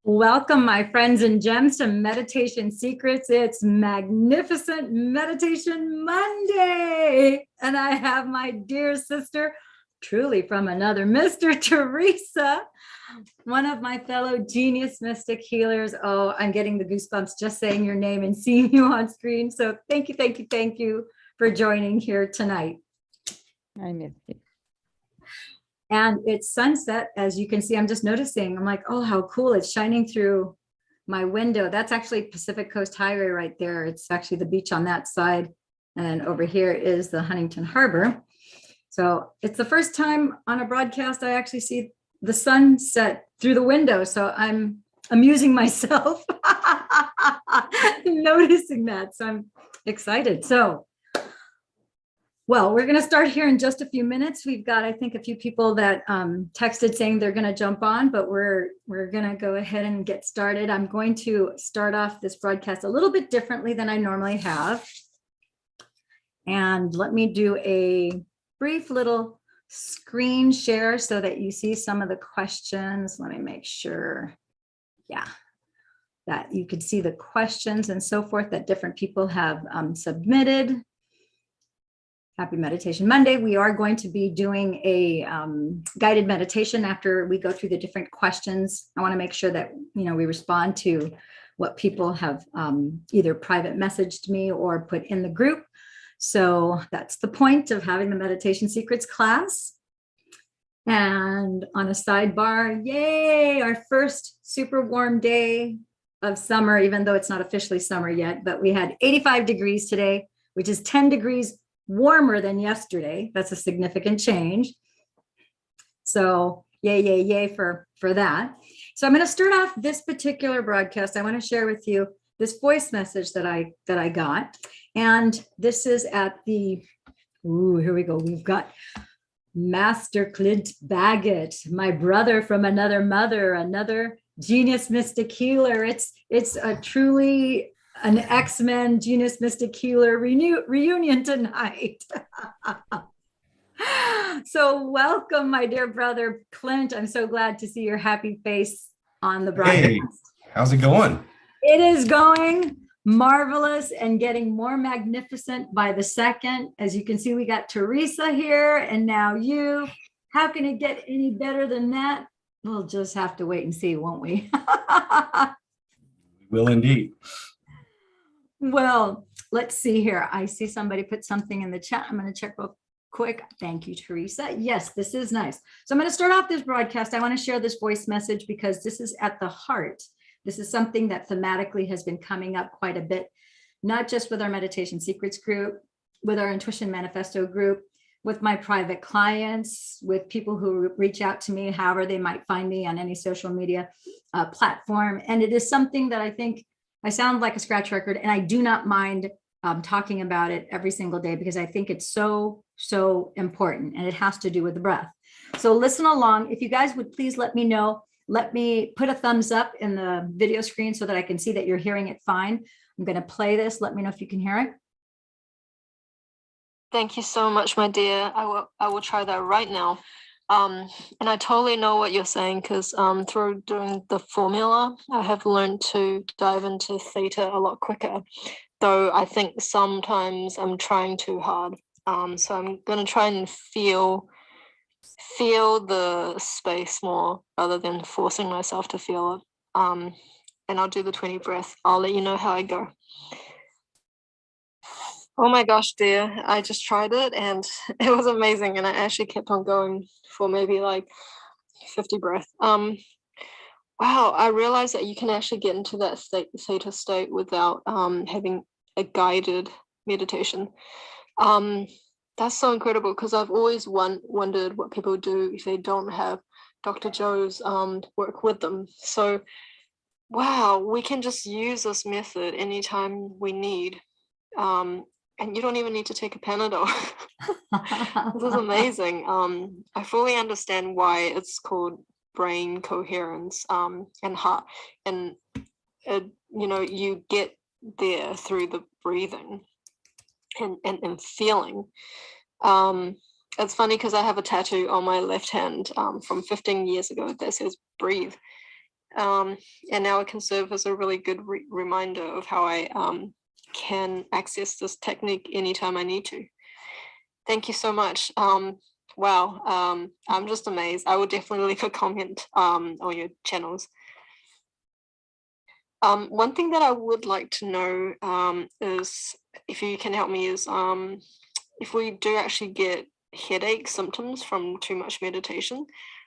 Welcome, my friends and gems, to Meditation Secrets. It's Magnificent Meditation Monday. And I have my dear sister, truly from another Mr. Teresa, one of my fellow genius mystic healers. Oh, I'm getting the goosebumps just saying your name and seeing you on screen. So thank you for joining here tonight. I miss you. And it's sunset, as you can see. I'm just noticing, I'm like, oh, how cool. It's shining through my window. That's actually Pacific Coast Highway right there. It's actually the beach on that side. And over here is the Huntington Harbor. So it's the first time on a broadcast I actually see the sunset through the window. So I'm amusing myself noticing that. So I'm excited. So well, we're going to start here in just a few minutes. We've got, I think, a few people that texted saying they're going to jump on, but we're going to go ahead and get started. I'm going to start off this broadcast a little bit differently than I normally have. And let me do a brief little screen share so that you see some of the questions. Let me make sure, yeah, that you can see the questions and so forth that different people have submitted. Happy Meditation Monday. We are going to be doing a guided meditation after we go through the different questions. I want to make sure that, we respond to what people have either private messaged me or put in the group. So that's the point of having the Meditation Secrets class. And on a sidebar, yay, our first super warm day of summer, even though it's not officially summer yet, but we had 85 degrees today, which is 10 degrees warmer than yesterday. That's a significant change. So yay for that. So I'm going to start off this particular broadcast. I want to share with you this voice message that I got. And this is at the, here we go. We've got Master Clint Baggett, my brother from another mother, another genius mystic healer. It's a truly an X-Men Genius Mystic Healer reunion tonight. So welcome, my dear brother Clint. I'm so glad to see your happy face on the broadcast. Hey, how's it going? It is going marvelous and getting more magnificent by the second. As you can see, we got Teresa here and now you. How can it get any better than that? We'll just have to wait and see, won't we? We will indeed. Well, let's see here. I see somebody put something in the chat. I'm going to check real quick. Thank you, Teresa. Yes, this is nice. So I'm going to start off this broadcast. I want to share this voice message because this is at the heart. This is something that thematically has been coming up quite a bit, not just with our Meditation Secrets group, with our Intuition Manifesto group, with my private clients, with people who reach out to me, however they might find me on any social media platform. And it is something that I think I sound like a scratch record, and I do not mind talking about it every single day because I think it's so important, and it has to do with the breath. So listen along. If you guys would please let me know, let me put a thumbs up in the video screen so that I can see that you're hearing it fine. I'm going to play this. Let me know if you can hear it. Thank you so much, my dear. I will try that right now. And I totally know what you're saying because through doing the formula, I have learned to dive into Theta a lot quicker, though I think sometimes I'm trying too hard. So I'm going to try and feel the space more rather than forcing myself to feel it. And I'll do the 20 breath. I'll let you know how I go. Oh my gosh, dear. I just tried it and it was amazing. And I actually kept on going for maybe like 50 breath. Wow, I realized that you can actually get into that theta state without having a guided meditation. That's so incredible because I've always wondered what people do if they don't have Dr. Joe's work with them. So, wow, we can just use this method anytime we need. And you don't even need to take a Panadol. This is amazing. I fully understand why it's called brain coherence and heart. And, you get there through the breathing and feeling. It's funny because I have a tattoo on my left hand from 15 years ago that says breathe. And now it can serve as a really good reminder of how I can access this technique anytime I need to. Thank you so much. Wow, I'm just amazed. I will definitely leave a comment on your channels. One thing that I would like to know is, if you can help me, is if we do actually get headache symptoms from too much meditation,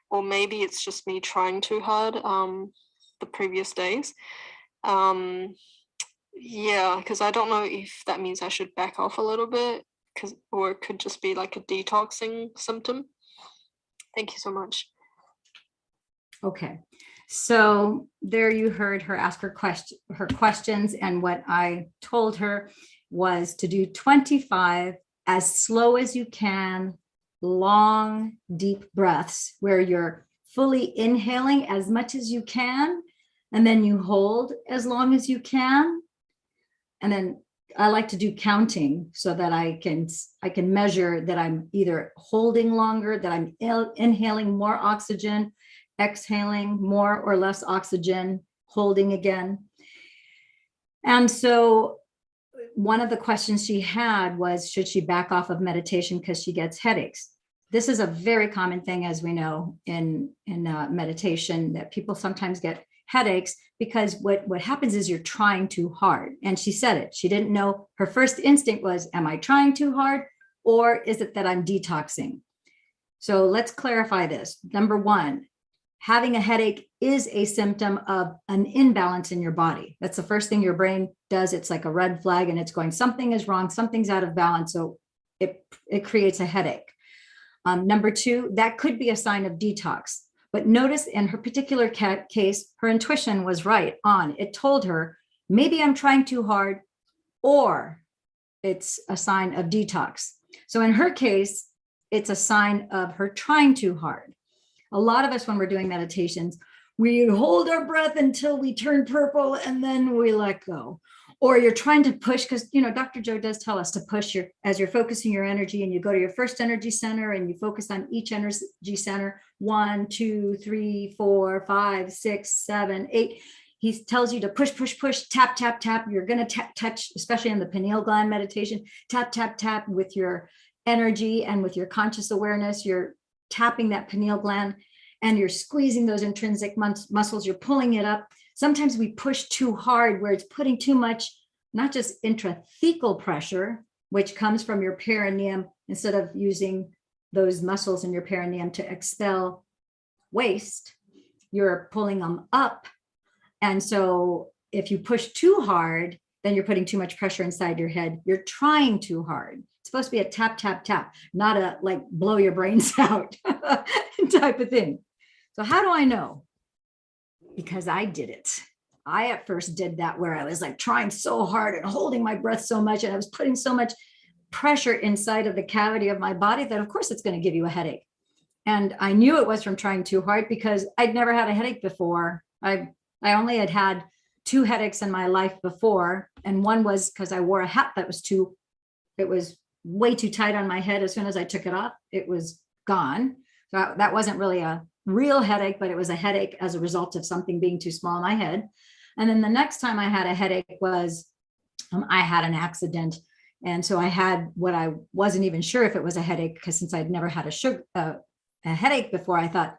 or maybe it's just me trying too hard the previous days. Yeah, because I don't know if that means I should back off a little bit, or it could just be like a detoxing symptom. Thank you so much. Okay, so there you heard her ask her questions, and what I told her was to do 25 as slow as you can, long, deep breaths where you're fully inhaling as much as you can, and then you hold as long as you can. And then I like to do counting so that I can measure that I'm either holding longer, that I'm inhaling more oxygen, exhaling more or less oxygen, holding again. And so one of the questions she had was, should she back off of meditation because she gets headaches? This is a very common thing, as we know, in meditation, that people sometimes get headaches because what happens is you're trying too hard. And she said it. She didn't know. Her first instinct was, am I trying too hard, or is it that I'm detoxing? So let's clarify this. Number one, having a headache is a symptom of an imbalance in your body. That's the first thing your brain does. It's like a red flag, and it's going, something is wrong, something's out of balance. So it creates a headache. Number two, that could be a sign of detox. But notice in her particular case, her intuition was right on. It told her, maybe I'm trying too hard, or it's a sign of detox. So in her case, it's a sign of her trying too hard. A lot of us, when we're doing meditations, we hold our breath until we turn purple and then we let go. Or you're trying to push, because, you know, Dr. Joe does tell us to push as you're focusing your energy, and you go to your first energy center and you focus on each energy center, 1, 2, 3, 4, 5, 6, 7, 8. He tells you to push, push, push, tap, tap, tap. You're going to touch, especially in the pineal gland meditation, tap, tap, tap with your energy and with your conscious awareness. You're tapping that pineal gland and you're squeezing those intrinsic muscles. You're pulling it up. Sometimes we push too hard, where it's putting too much, not just intrathecal pressure, which comes from your perineum, instead of using those muscles in your perineum to expel waste, you're pulling them up. And so if you push too hard, then you're putting too much pressure inside your head. You're trying too hard. It's supposed to be a tap, tap, tap, not a like blow your brains out type of thing. So how do I know? Because I did it. I at first did that, where I was like trying so hard and holding my breath so much, and I was putting so much pressure inside of the cavity of my body that of course it's going to give you a headache. And I knew it was from trying too hard, because I'd never had a headache before. I only had 2 headaches in my life before, and one was because I wore a hat that was it was way too tight on my head. As soon as I took it off, it was gone. So that wasn't really a real headache, but it was a headache as a result of something being too small in my head. And then the next time I had a headache was I had an accident. And so I had what I wasn't even sure if it was a headache, because since I'd never had a headache before, I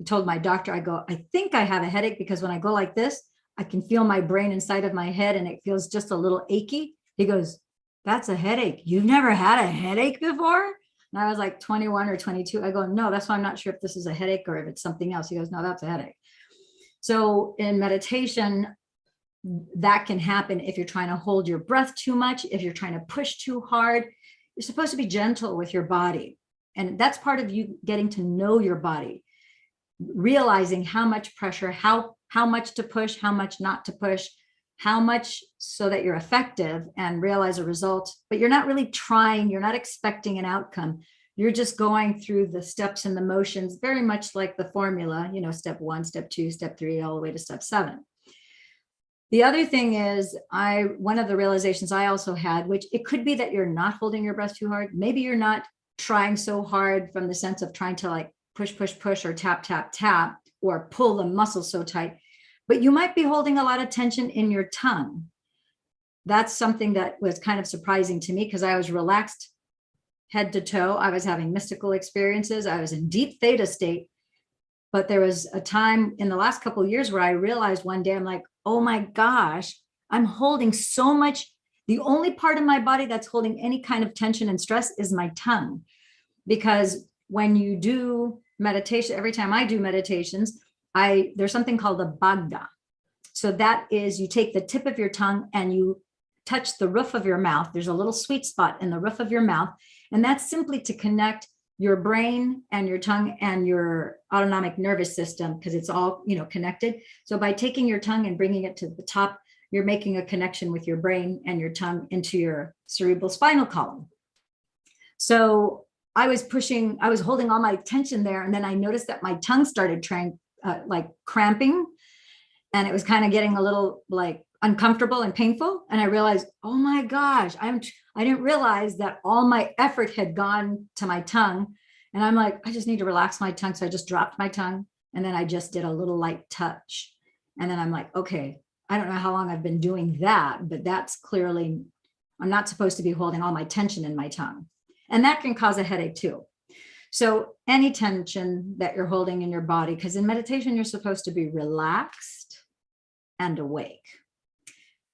told my doctor, I think I have a headache, because when I go like this, I can feel my brain inside of my head and it feels just a little achy. He goes, that's a headache. You've never had a headache before? And I was like 21 or 22. I go, no, that's why I'm not sure if this is a headache or if it's something else. He goes, no, that's a headache. So in meditation, that can happen if you're trying to hold your breath too much, if you're trying to push too hard. You're supposed to be gentle with your body. And that's part of you getting to know your body, realizing how much pressure, how much to push, how much not to push, how much so that you're effective and realize a result. But you're not really trying, you're not expecting an outcome. You're just going through the steps and the motions, very much like the formula, you know, step 1, step 2, step 3, all the way to step 7. The other thing is, one of the realizations I also had, which it could be that you're not holding your breath too hard. Maybe you're not trying so hard from the sense of trying to like push, push, push, or tap, tap, tap, or pull the muscles so tight. but you might be holding a lot of tension in your tongue. That's something that was kind of surprising to me because I was relaxed head to toe. I was having mystical experiences. I was in deep theta state. But there was a time in the last couple of years where I realized one day, I'm like, oh my gosh, I'm holding so much. The only part of my body that's holding any kind of tension and stress is my tongue. Because when you do meditation, every time I do meditations, there's something called a bagda. So that is, you take the tip of your tongue and you touch the roof of your mouth. There's a little sweet spot in the roof of your mouth. And that's simply to connect your brain and your tongue and your autonomic nervous system, because it's all, connected. So by taking your tongue and bringing it to the top, you're making a connection with your brain and your tongue into your cerebral spinal column. So I was holding all my tension there. And then I noticed that my tongue started cramping, and it was kind of getting a little like uncomfortable and painful. And I realized, oh my gosh, I didn't realize that all my effort had gone to my tongue. And I'm like, I just need to relax my tongue. So I just dropped my tongue. And then I just did a little light touch. And then I'm like, okay, I don't know how long I've been doing that, but that's clearly, I'm not supposed to be holding all my tension in my tongue. And that can cause a headache too. So any tension that you're holding in your body, because in meditation, you're supposed to be relaxed and awake.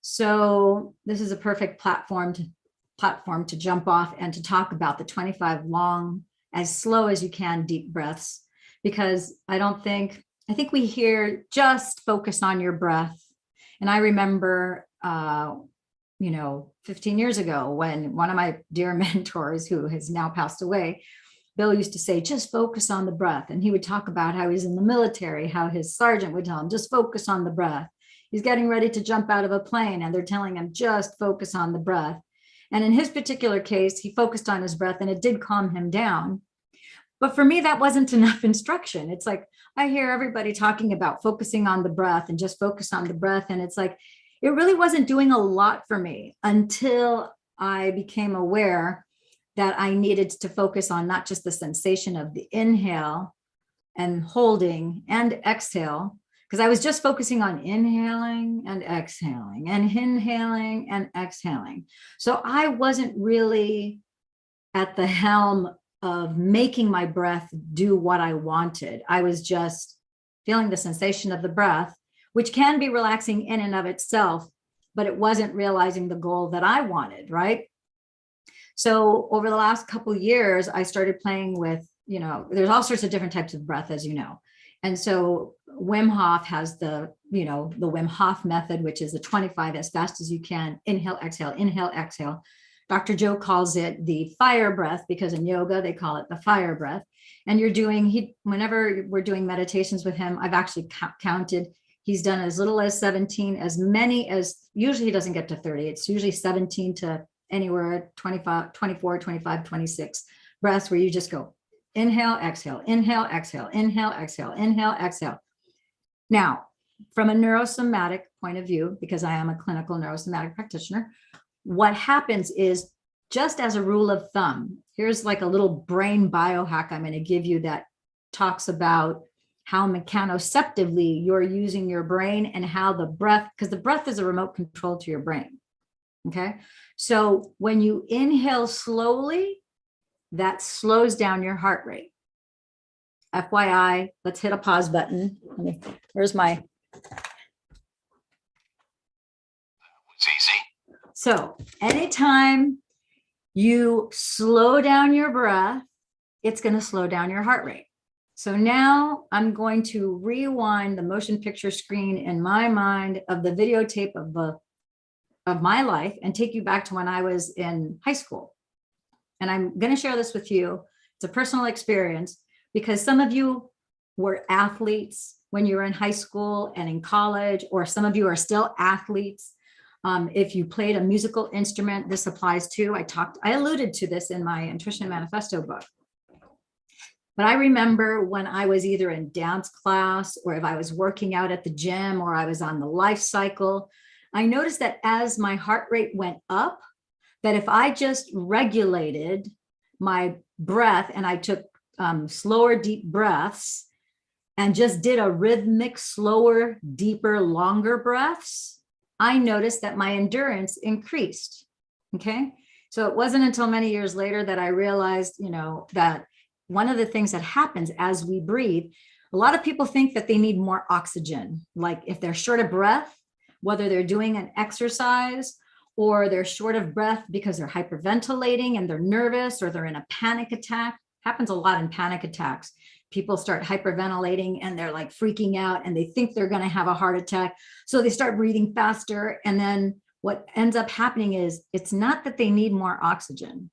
So this is a perfect platform to jump off and to talk about the 25 long, as slow as you can, deep breaths, because I think we hear just focus on your breath. And I remember, 15 years ago when one of my dear mentors, who has now passed away, Bill, used to say, just focus on the breath. And he would talk about how he's in the military, how his sergeant would tell him, just focus on the breath. He's getting ready to jump out of a plane and they're telling him, just focus on the breath. And in his particular case, he focused on his breath and it did calm him down. But for me, that wasn't enough instruction. It's like, I hear everybody talking about focusing on the breath and just focus on the breath. And it's like, it really wasn't doing a lot for me until I became aware that I needed to focus on not just the sensation of the inhale and holding and exhale, because I was just focusing on inhaling and exhaling and inhaling and exhaling. So I wasn't really at the helm of making my breath do what I wanted. I was just feeling the sensation of the breath, which can be relaxing in and of itself, but it wasn't realizing the goal that I wanted, right? So over the last couple of years, I started playing with, there's all sorts of different types of breath, as you know. And so Wim Hof has the Wim Hof method, which is the 25 as fast as you can. Inhale, exhale, inhale, exhale. Dr. Joe calls it the fire breath because in yoga, they call it the fire breath. And whenever we're doing meditations with him, I've actually counted. He's done as little as 17, as many as, usually he doesn't get to 30. It's usually 17 to anywhere 25, 24, 25, 26 breaths where you just go inhale, exhale, inhale, exhale, inhale, exhale, inhale, exhale. Now, from a neurosomatic point of view, because I am a clinical neurosomatic practitioner, what happens is, just as a rule of thumb, here's like a little brain biohack I'm going to give you that talks about how mechanoceptively you're using your brain and how the breath, because the breath is a remote control to your brain. Okay. So when you inhale slowly, that slows down your heart rate. FYI, let's hit a pause button. Where's my? It's easy. So anytime you slow down your breath, it's going to slow down your heart rate. So now I'm going to rewind the motion picture screen in my mind of the videotape of my life and take you back to when I was in high school. And I'm going to share this with you. It's a personal experience because some of you were athletes when you were in high school and in college, or some of you are still athletes. If you played a musical instrument, this applies too. I alluded to this in my Nutrition Manifesto book. But I remember when I was either in dance class or if I was working out at the gym or I was on the life cycle, I noticed that as my heart rate went up, that if I just regulated my breath and I took slower, deep breaths, and just did a rhythmic, slower, deeper, longer breaths, I noticed that my endurance increased. Okay. So it wasn't until many years later that I realized, that one of the things that happens as we breathe, a lot of people think that they need more oxygen. Like if they're short of breath, whether they're doing an exercise or they're short of breath because they're hyperventilating and they're nervous or they're in a panic attack. Happens a lot in panic attacks. People start hyperventilating and they're like freaking out and they think they're going to have a heart attack. So they start breathing faster. And then what ends up happening is it's not that they need more oxygen.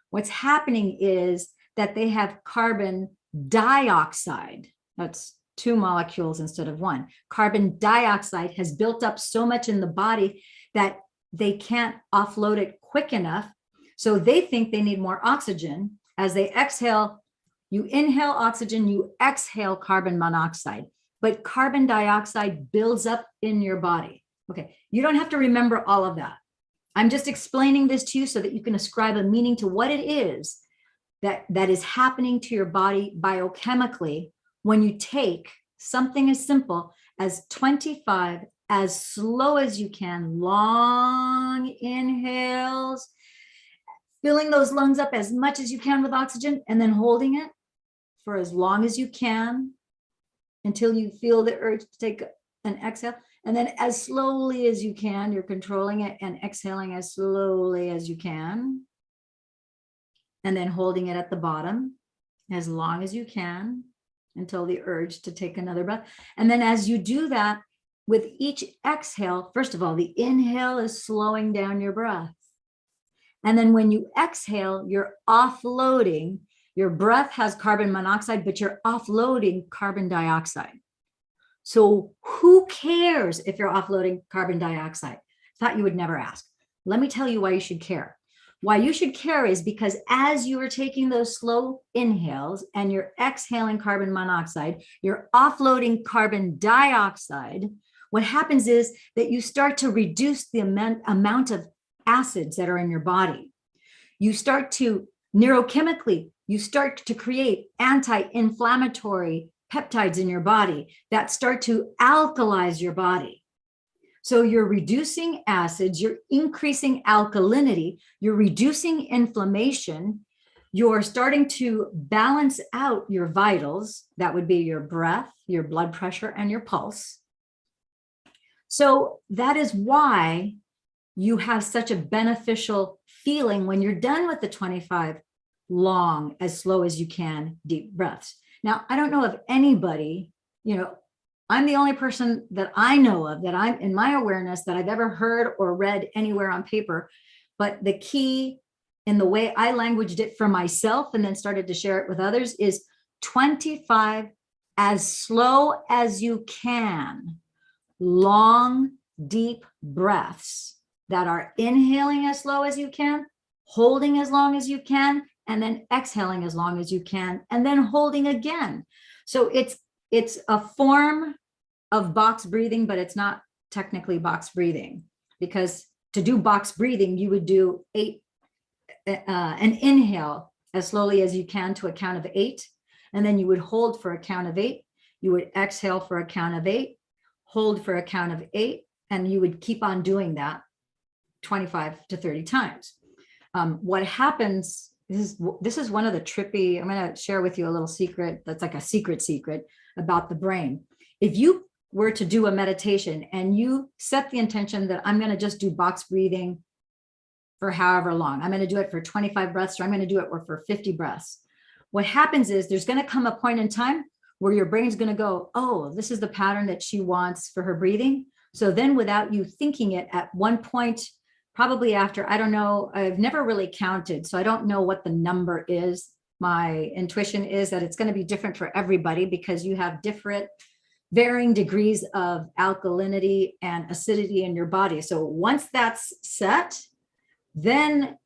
What's happening is that they have carbon dioxide. That's 2 molecules instead of 1. Carbon dioxide has built up so much in the body that they can't offload it quick enough. So they think they need more oxygen. As they exhale, you inhale oxygen, you exhale carbon monoxide, but carbon dioxide builds up in your body. Okay, you don't have to remember all of that. I'm just explaining this to you so that you can ascribe a meaning to what it is that is happening to your body biochemically when you take something as simple as 25, as slow as you can, long inhales, filling those lungs up as much as you can with oxygen, and then holding it for as long as you can until you feel the urge to take an exhale. And then as slowly as you can, you're controlling it and exhaling as slowly as you can. And then holding it at the bottom as long as you can until the urge to take another breath. And then as you do that, with each exhale, first of all, the inhale is slowing down your breath. And then when you exhale, you're offloading. Your breath has carbon monoxide, but you're offloading carbon dioxide. So who cares if you're offloading carbon dioxide? Thought you would never ask. Let me tell you why you should care. Why you should care is because as you are taking those slow inhales and you're exhaling carbon monoxide, you're offloading carbon dioxide. What happens is that you start to reduce the amount of acids that are in your body. You start to neurochemically, you start to create anti-inflammatory peptides in your body that start to alkalize your body. So you're reducing acids, you're increasing alkalinity, you're reducing inflammation, you're starting to balance out your vitals. That would be your breath, your blood pressure, and your pulse. So that is why you have such a beneficial feeling when you're done with the 25 long, as slow as you can, deep breaths. Now, I don't know of anybody, I'm the only person that I know of that I'm in my awareness that I've ever heard or read anywhere on paper. But the key in the way I languaged it for myself and then started to share it with others is 25 as slow as you can, long, deep breaths that are inhaling as slow as you can, holding as long as you can, and then exhaling as long as you can, and then holding again. So it's a form of box breathing, but it's not technically box breathing, because to do box breathing, you would do an inhale as slowly as you can to a count of 8, and then you would hold for a count of 8. You would exhale for a count of 8, hold for a count of 8, and you would keep on doing that 25 to 30 times. What happens is, this is one of the trippy, I'm going to share with you a little secret that's like a secret about the brain. If you were to do a meditation and you set the intention that I'm going to just do box breathing for however long, I'm going to do it for 25 breaths, or I'm going to do it for 50 breaths. What happens is there's going to come a point in time where your brain's going to go, oh, this is the pattern that she wants for her breathing. So then without you thinking it, at one point, probably after, I don't know, I've never really counted, so I don't know what the number is. My intuition is that it's going to be different for everybody because you have different varying degrees of alkalinity and acidity in your body. So once that's set, then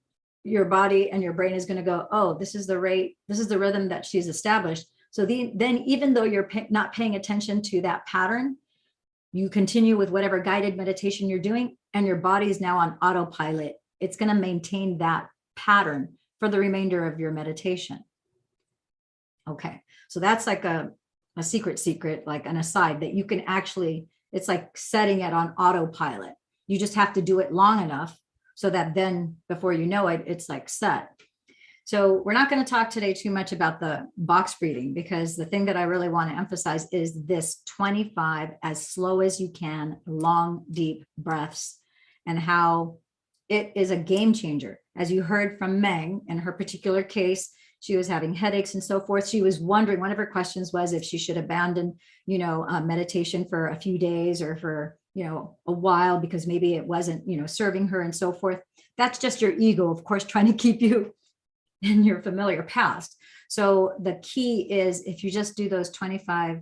your body and your brain is going to go, oh, this is the rate, this is the rhythm that she's established. So then even though you're not paying attention to that pattern, you continue with whatever guided meditation you're doing, and your body is now on autopilot. It's going to maintain that pattern for the remainder of your meditation. Okay, so that's like a a secret, like an aside that you can actually, it's like setting it on autopilot. You just have to do it long enough so that then before you know it, it's like set. So we're not going to talk today too much about the box breathing, because the thing that I really want to emphasize is this 25 as slow as you can, long, deep breaths, and how it is a game changer. As you heard from Meng, in her particular case, she was having headaches and so forth. She was wondering, one of her questions was if she should abandon, meditation for a few days or for, a while, because maybe it wasn't, serving her and so forth. That's just your ego, of course, trying to keep you in your familiar past. So the key is, if you just do those 25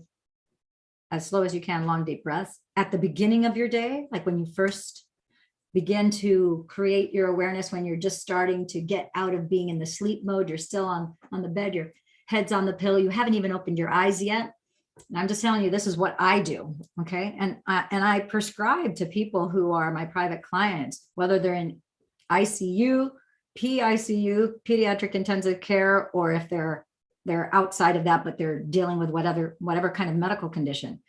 as slow as you can, long, deep breaths at the beginning of your day, like when you first begin to create your awareness, when you're just starting to get out of being in the sleep mode, you're still on the bed, your head's on the pillow, you haven't even opened your eyes yet. And I'm just telling you, this is what I do. Okay. And I prescribe to people who are my private clients, whether they're in ICU, PICU, pediatric intensive care, or if they're outside of that, but they're dealing with whatever kind of medical condition.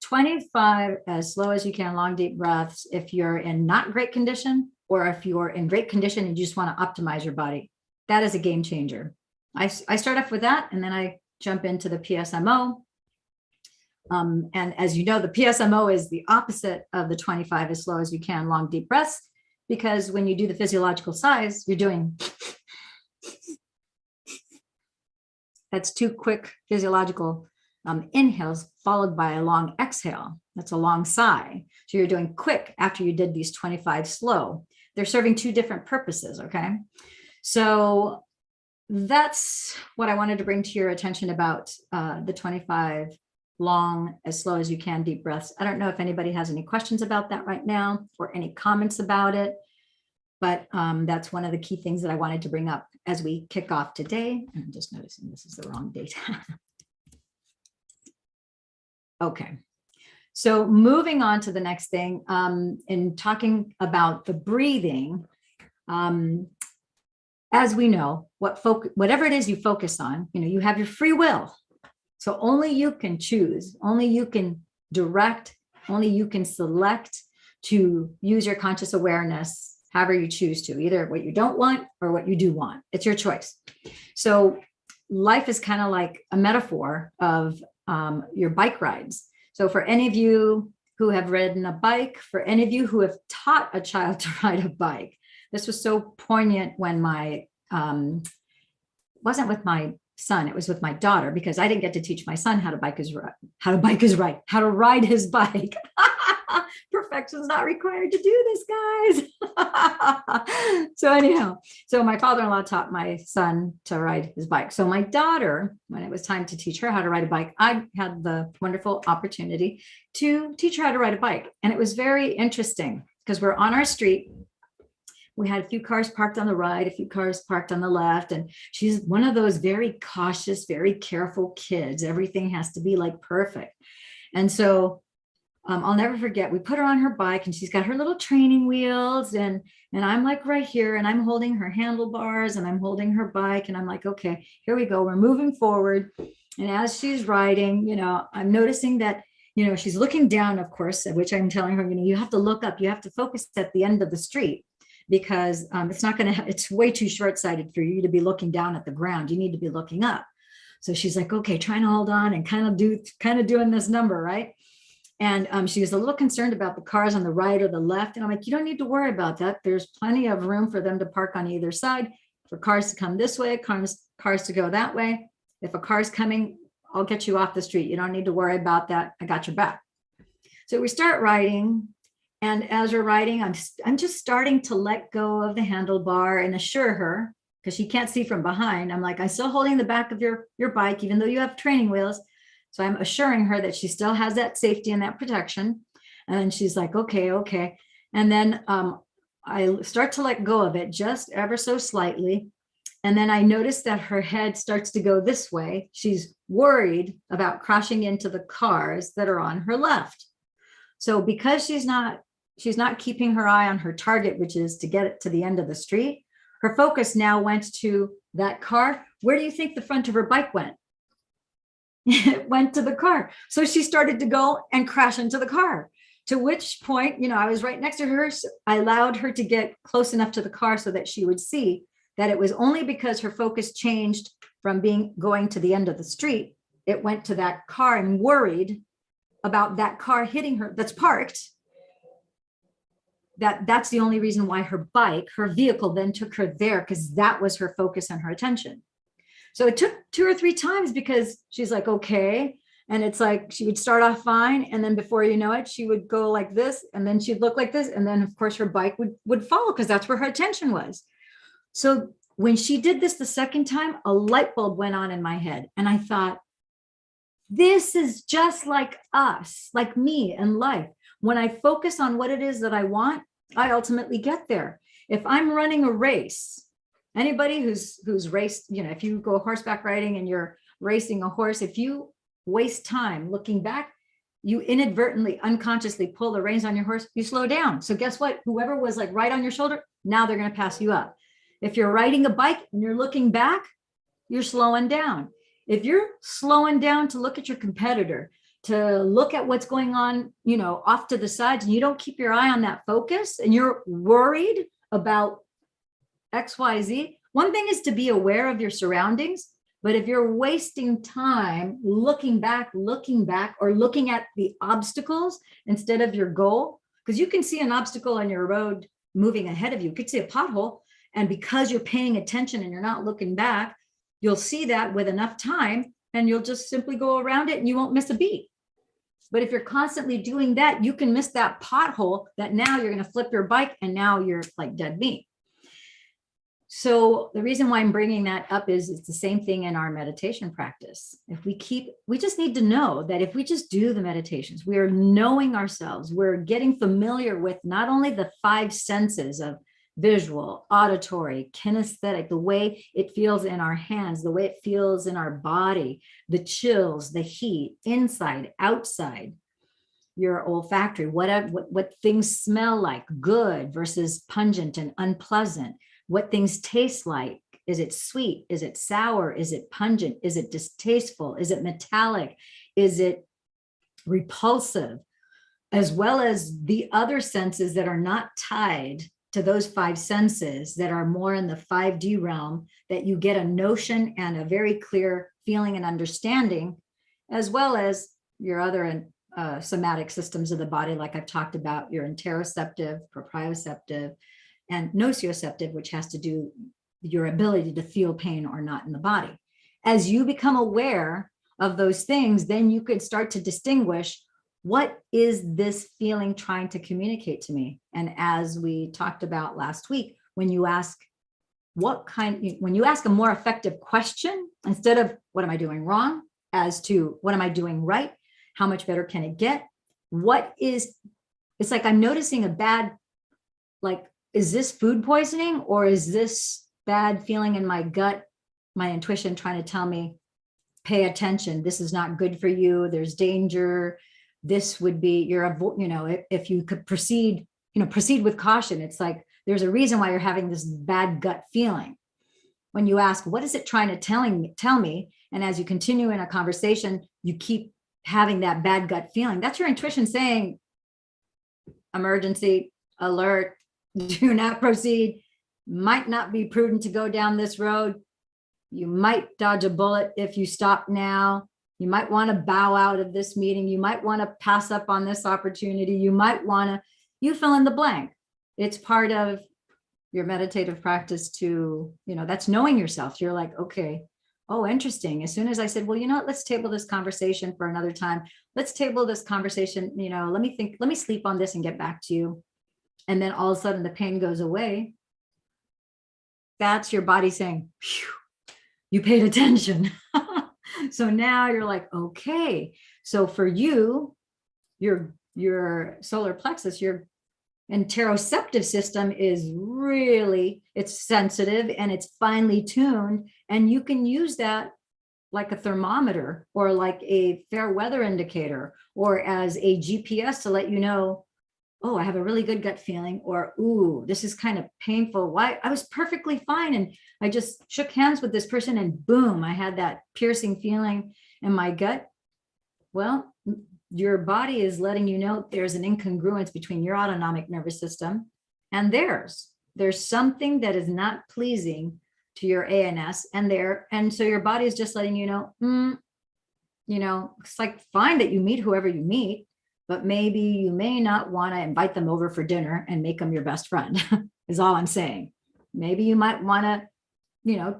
25 as slow as you can, long, deep breaths, if you're in not great condition, or if you're in great condition and you just want to optimize your body, that is a game changer. I start off with that, and then I jump into the PSMO. And as you know, the PSMO is the opposite of the 25 as slow as you can, long, deep breaths, because when you do the physiological size, you're doing, that's 2 quick physiological inhales followed by a long exhale. That's a long sigh. So you're doing quick after you did these 25 slow. They're serving 2 different purposes. Okay. So that's what I wanted to bring to your attention about the 25 long, as slow as you can, deep breaths. I don't know if anybody has any questions about that right now or any comments about it, but that's one of the key things that I wanted to bring up as we kick off today. I'm just noticing this is the wrong date. Okay. So moving on to the next thing, in talking about the breathing, as we know, whatever it is you focus on, you have your free will. So only you can choose, only you can direct, only you can select to use your conscious awareness however you choose to, either what you don't want or what you do want. It's your choice. So life is kind of like a metaphor of your bike rides. So for any of you who have ridden a bike, for any of you who have taught a child to ride a bike, this was so poignant when wasn't with my son, it was with my daughter, because I didn't get to teach my son how to ride his bike. Perfection's not required to do this, guys. So anyhow, so my father-in-law taught my son to ride his bike. So my daughter, when it was time to teach her how to ride a bike, I had the wonderful opportunity to teach her how to ride a bike. And it was very interesting because we're on our street. We had a few cars parked on the right, a few cars parked on the left. And she's one of those very cautious, very careful kids. Everything has to be like perfect. And so I'll never forget, we put her on her bike and she's got her little training wheels and I'm like right here and I'm holding her handlebars and I'm holding her bike. And I'm like, okay, here we go. We're moving forward. And as she's riding, I'm noticing that, she's looking down, of course, which I'm telling her, you have to look up, you have to focus at the end of the street. Because it's way too short-sighted for you to be looking down at the ground. You need to be looking up. So she's like, okay, trying to hold on and kind of doing this number, right? And she was a little concerned about the cars on the right or the left. And I'm like, you don't need to worry about that. There's plenty of room for them to park on either side, for cars to come this way, cars to go that way. If a car's coming, I'll get you off the street. You don't need to worry about that. I got your back. So we start riding. And as we're riding, I'm just starting to let go of the handlebar and assure her, because she can't see from behind. I'm like, I'm still holding the back of your bike, even though you have training wheels. So I'm assuring her that she still has that safety and that protection. And then she's like, okay. And then I start to let go of it just ever so slightly. And then I notice that her head starts to go this way. She's worried about crashing into the cars that are on her left. So because she's not keeping her eye on her target, which is to get it to the end of the street, her focus now went to that car. Where do you think the front of her bike went? it went to the car. So she started to go and crash into the car. To which point, I was right next to her. So I allowed her to get close enough to the car so that she would see that it was only because her focus changed from going to the end of the street. It went to that car and worried about that car hitting her that's parked. That's the only reason why her vehicle then took her there, because that was her focus and her attention. So it took 2 or 3 times, because she's like, okay. And it's like, she would start off fine. And then before you know it, she would go like this, and then she'd look like this. And then of course her bike would follow, because that's where her attention was. So when she did this the second time, a light bulb went on in my head. And I thought, this is just like us, like me and life. When I focus on what it is that I want, I ultimately get there. If I'm running a race, anybody who's raced, if you go horseback riding and you're racing a horse, if you waste time looking back, you inadvertently, unconsciously pull the reins on your horse, you slow down. So guess what? Whoever was like right on your shoulder, now they're going to pass you up. If you're riding a bike and you're looking back, you're slowing down. If you're slowing down to look at your competitor, to look at what's going on, off to the sides, and you don't keep your eye on that focus, and you're worried about X, Y, Z. One thing is to be aware of your surroundings, but if you're wasting time looking back, or looking at the obstacles instead of your goal, because you can see an obstacle on your road moving ahead of you. You could see a pothole, and because you're paying attention and you're not looking back, you'll see that with enough time, and you'll just simply go around it and you won't miss a beat. But if you're constantly doing that, you can miss that pothole that now you're going to flip your bike, and now you're like dead meat. So the reason why I'm bringing that up is it's the same thing in our meditation practice. We just need to know that if we just do the meditations, we are knowing ourselves, we're getting familiar with not only the 5 senses of visual, auditory, kinesthetic, the way it feels in our hands, the way it feels in our body, the chills, the heat, inside, outside, your olfactory, what things smell like, good versus pungent and unpleasant, what things taste like. Is it sweet? Is it sour? Is it pungent? Is it distasteful? Is it metallic? Is it repulsive? As well as the other senses that are not tied to those 5 senses, that are more in the 5D realm, that you get a notion and a very clear feeling and understanding, as well as your other somatic systems of the body, like I've talked about, your interoceptive, proprioceptive, and nocioceptive, which has to do with your ability to feel pain or not in the body. As you become aware of those things, then you could start to distinguish, what is this feeling trying to communicate to me? And as we talked about last week, when you ask a more effective question, instead of what am I doing wrong, as to what am I doing right? How much better can it get? It's like I'm noticing a bad, is this food poisoning, or is this bad feeling in my gut, my intuition trying to tell me, pay attention, this is not good for you, there's danger. This would be if you could proceed with caution. It's like, there's a reason why you're having this bad gut feeling. When you ask, what is it trying to tell me? And as you continue in a conversation, you keep having that bad gut feeling. That's your intuition saying, emergency, alert, do not proceed, might not be prudent to go down this road. You might dodge a bullet if you stop now. You might want to bow out of this meeting. You might want to pass up on this opportunity. You fill in the blank. It's part of your meditative practice to, that's knowing yourself. You're like, okay, oh, interesting. As soon as I said, well, let's table this conversation for another time. Let's table this conversation. Let me sleep on this and get back to you. And then all of a sudden the pain goes away. That's your body saying, phew, you paid attention. So now you're like, okay. So for you, your solar plexus, your interoceptive system is really, it's sensitive and it's finely tuned. And you can use that like a thermometer, or like a fair weather indicator, or as a GPS to let you know, oh, I have a really good gut feeling, or, ooh, this is kind of painful. Why? I was perfectly fine. And I just shook hands with this person and boom, I had that piercing feeling And my gut, well, your body is letting you know there's an incongruence between your autonomic nervous system and theirs. There's something that is not pleasing to your ANS and so your body is just letting you know, it's like fine that you meet whoever you meet, but maybe you may not want to invite them over for dinner and make them your best friend is all I'm saying. Maybe you might want to,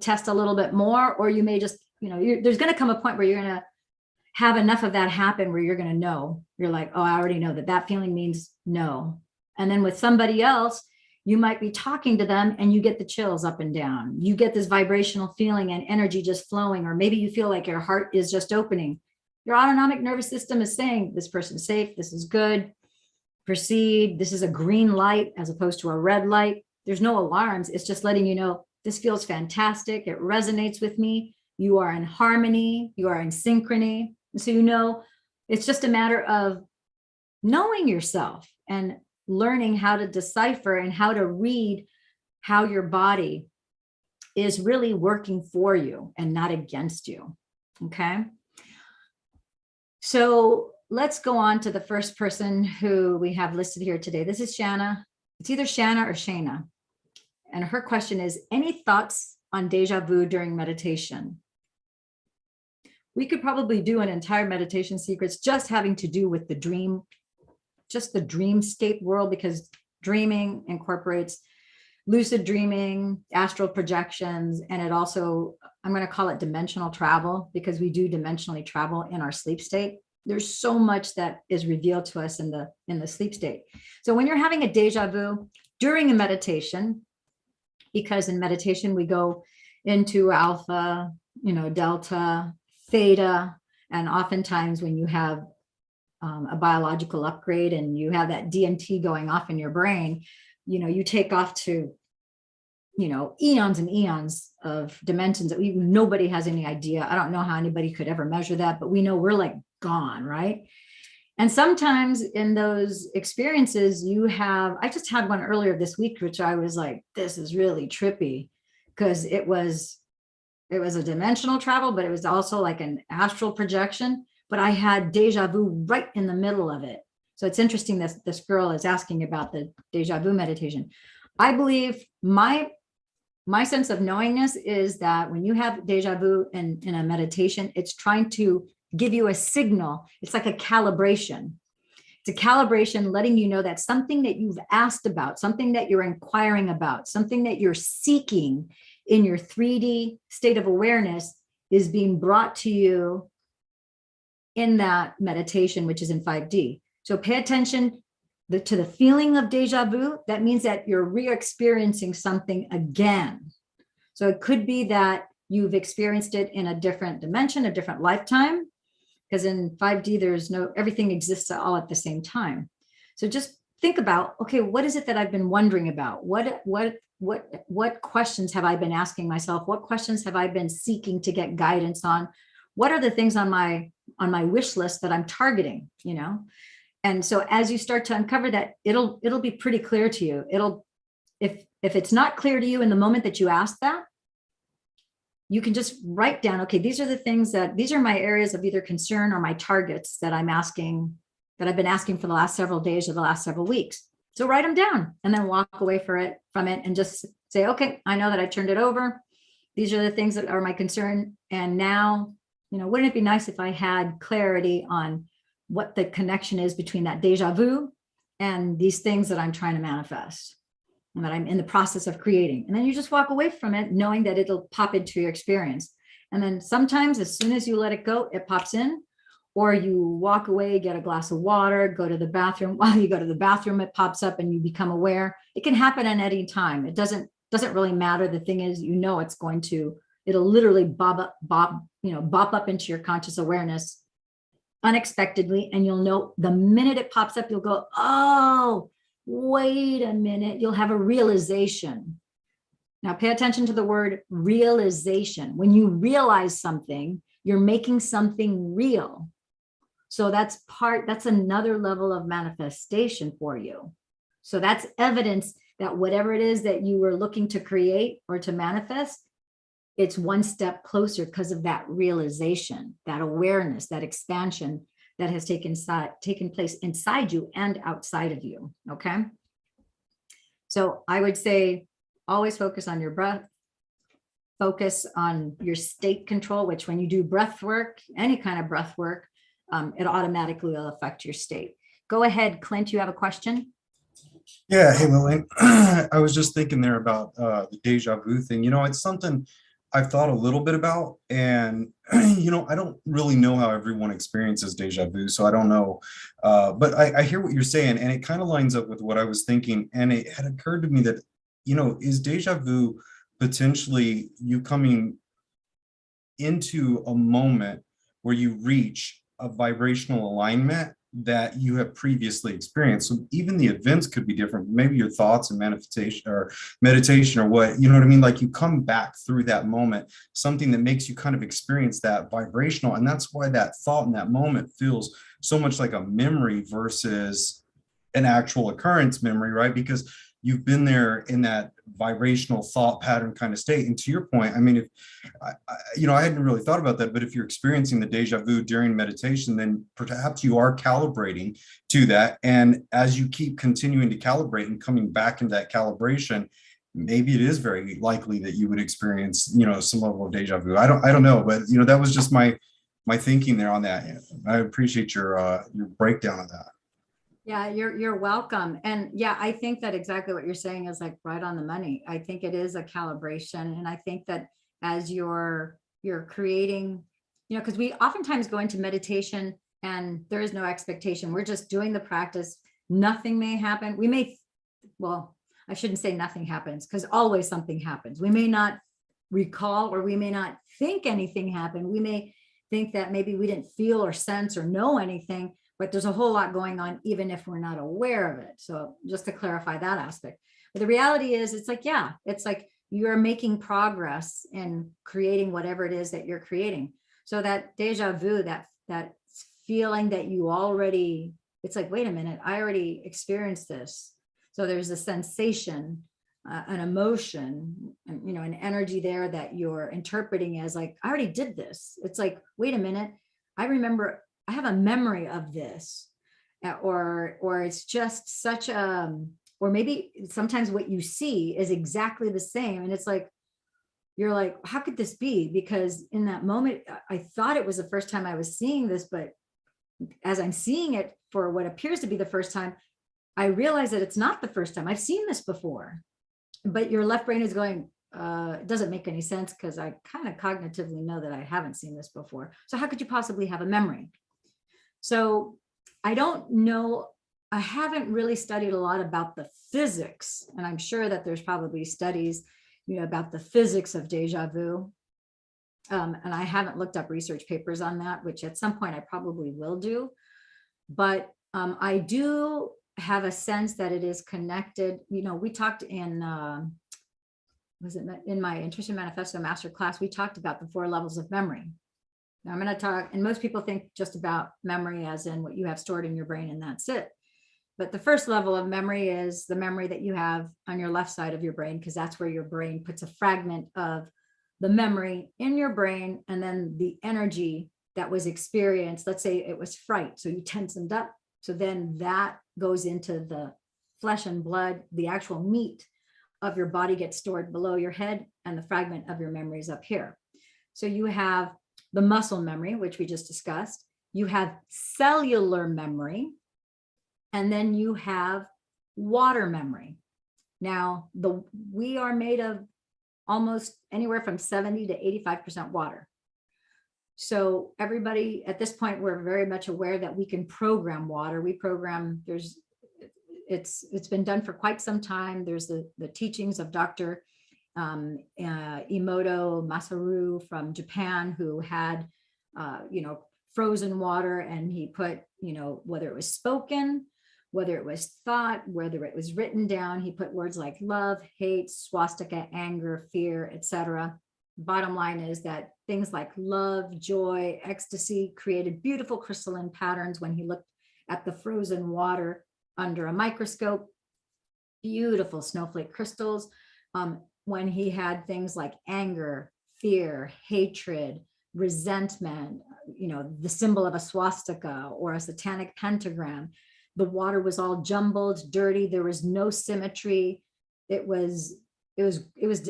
test a little bit more, or you may just, there's going to come a point where you're going to have enough of that happen where you're going to know, you're like, oh, I already know that feeling means no. And then with somebody else, you might be talking to them and you get the chills up and down. You get this vibrational feeling and energy just flowing, or maybe you feel like your heart is just opening. Your autonomic nervous system is saying, this person's safe, this is good, proceed, this is a green light as opposed to a red light. There's no alarms. It's just letting you know, this feels fantastic. It resonates with me. You are in harmony. You are in synchrony. And so, it's just a matter of knowing yourself and learning how to decipher and how to read how your body is really working for you and not against you. Okay. So let's go on to the first person who we have listed here today. This is Shanna. It's either Shanna or Shana. And her question is, any thoughts on deja vu during meditation? We could probably do an entire meditation secrets just having to do with the dream, just the dreamscape world, because dreaming incorporates lucid dreaming, astral projections, and it also, I'm going to call it dimensional travel, because we do dimensionally travel in our sleep state. There's so much that is revealed to us in the sleep state. So when you're having a deja vu during a meditation, because in meditation we go into alpha, delta, theta, and oftentimes when you have a biological upgrade and you have that DMT going off in your brain, you take off to, eons and eons of dimensions that nobody has any idea. I don't know how anybody could ever measure that, but we know we're like gone, right? And sometimes in those experiences I just had one earlier this week, which I was like, this is really trippy, because it was a dimensional travel, but it was also like an astral projection, but I had deja vu right in the middle of it. So it's interesting that this girl is asking about the deja vu meditation. I believe my sense of knowingness is that when you have deja vu in a meditation, it's trying to give you a signal. It's like a calibration. It's a calibration letting you know that something that you've asked about, something that you're inquiring about, something that you're seeking in your 3D state of awareness is being brought to you in that meditation, which is in 5D. So pay attention to the feeling of deja vu. That means that you're re-experiencing something again. So it could be that you've experienced it in a different dimension, a different lifetime, because in 5D, everything exists all at the same time. So just think about, okay, what is it that I've been wondering about? What questions have I been asking myself? What questions have I been seeking to get guidance on? What are the things on my wish list that I'm targeting, And so as you start to uncover that, it'll be pretty clear to you. If it's not clear to you in the moment that you ask that, you can just write down, okay, these are my areas of either concern or my targets that I've been asking for the last several days or the last several weeks. So write them down and then walk away from it and just say, okay, I know that I turned it over. These are the things that are my concern. And now, wouldn't it be nice if I had clarity on what the connection is between that deja vu and these things that I'm trying to manifest and that I'm in the process of creating. And then you just walk away from it knowing that it'll pop into your experience. And then sometimes as soon as you let it go, it pops in, or you walk away, get a glass of water, go to the bathroom. While you go to the bathroom, it pops up and you become aware. It can happen at any time. It doesn't really matter. The thing is, it'll literally bop up into your conscious awareness unexpectedly. And you'll know the minute it pops up, you'll go, oh, wait a minute. You'll have a realization. Now pay attention to the word realization. When you realize something, you're making something real. So that's another level of manifestation for you. So that's evidence that whatever it is that you were looking to create or to manifest, it's one step closer because of that realization, that awareness, that expansion that has taken place inside you and outside of you. Okay. So I would say always focus on your breath, focus on your state control, which when you do breath work, any kind of breath work, it automatically will affect your state. Go ahead, Clint, you have a question? Yeah, hey Lillian. I was just thinking there about the deja vu thing. It's something I've thought a little bit about, and I don't really know how everyone experiences deja vu, so I don't know. But I hear what you're saying, and it kind of lines up with what I was thinking. And it had occurred to me that, is deja vu potentially you coming into a moment where you reach a vibrational alignment that you have previously experienced. So even the events could be different. Maybe your thoughts and manifestation or meditation or what, you know what I mean? Like you come back through that moment, something that makes you kind of experience that vibrational. And that's why that thought in that moment feels so much like a memory versus an actual occurrence memory, right? Because you've been there in that vibrational thought pattern kind of state. And to your point, I mean, if I hadn't really thought about that, but if you're experiencing the deja vu during meditation, then perhaps you are calibrating to that. And as you keep continuing to calibrate and coming back into that calibration, maybe it is very likely that you would experience, some level of deja vu. I don't know, but that was just my thinking there on that. I appreciate your breakdown of that. Yeah, you're welcome. And yeah, I think that exactly what you're saying is like right on the money. I think it is a calibration. And I think that as you're creating, because we oftentimes go into meditation and there is no expectation. We're just doing the practice. Nothing may happen. I shouldn't say nothing happens, because always something happens. We may not recall, or we may not think anything happened. We may think that maybe we didn't feel or sense or know anything, but there's a whole lot going on, even if we're not aware of it. So just to clarify that aspect. But the reality is, it's like you're making progress in creating whatever it is that you're creating. So that deja vu, that feeling that you already, it's like, wait a minute, I already experienced this. So there's a sensation, an emotion, an energy there that you're interpreting as like, I already did this. It's like, wait a minute, I remember, I have a memory of this, or it's just such or maybe sometimes what you see is exactly the same. And it's like, you're like, how could this be? Because in that moment, I thought it was the first time I was seeing this, but as I'm seeing it for what appears to be the first time, I realize that it's not the first time. I've seen this before, but your left brain is going, it doesn't make any sense because I kind of cognitively know that I haven't seen this before. So how could you possibly have a memory? So I don't know. I haven't really studied a lot about the physics, and I'm sure that there's probably studies, about the physics of deja vu. And I haven't looked up research papers on that, which at some point I probably will do. But I do have a sense that it is connected. We talked in, in my Intuition Manifesto Masterclass, we talked about the 4 levels of memory. Now I'm going to talk, and most people think just about memory as in what you have stored in your brain and that's it. But the first level of memory is the memory that you have on your left side of your brain, because that's where your brain puts a fragment of the memory in your brain, and then the energy that was experienced. Let's say it was fright, so you tensioned up. So then that goes into the flesh and blood, the actual meat of your body gets stored below your head, and the fragment of your memory is up here. So you have the muscle memory, which we just discussed. You have cellular memory, and then you have water memory. Now, we are made of almost anywhere from 70 to 85% water. So everybody at this point, we're very much aware that we can program water. We program, it's been done for quite some time. There's the teachings of Dr. Emoto Masaru from Japan, who had, frozen water, and he put, whether it was spoken, whether it was thought, whether it was written down, he put words like love, hate, swastika, anger, fear, etc. Bottom line is that things like love, joy, ecstasy created beautiful crystalline patterns when he looked at the frozen water under a microscope, beautiful snowflake crystals. When he had things like anger, fear, hatred, resentment, the symbol of a swastika or a satanic pentagram. The water was all jumbled, dirty. There was no symmetry. It was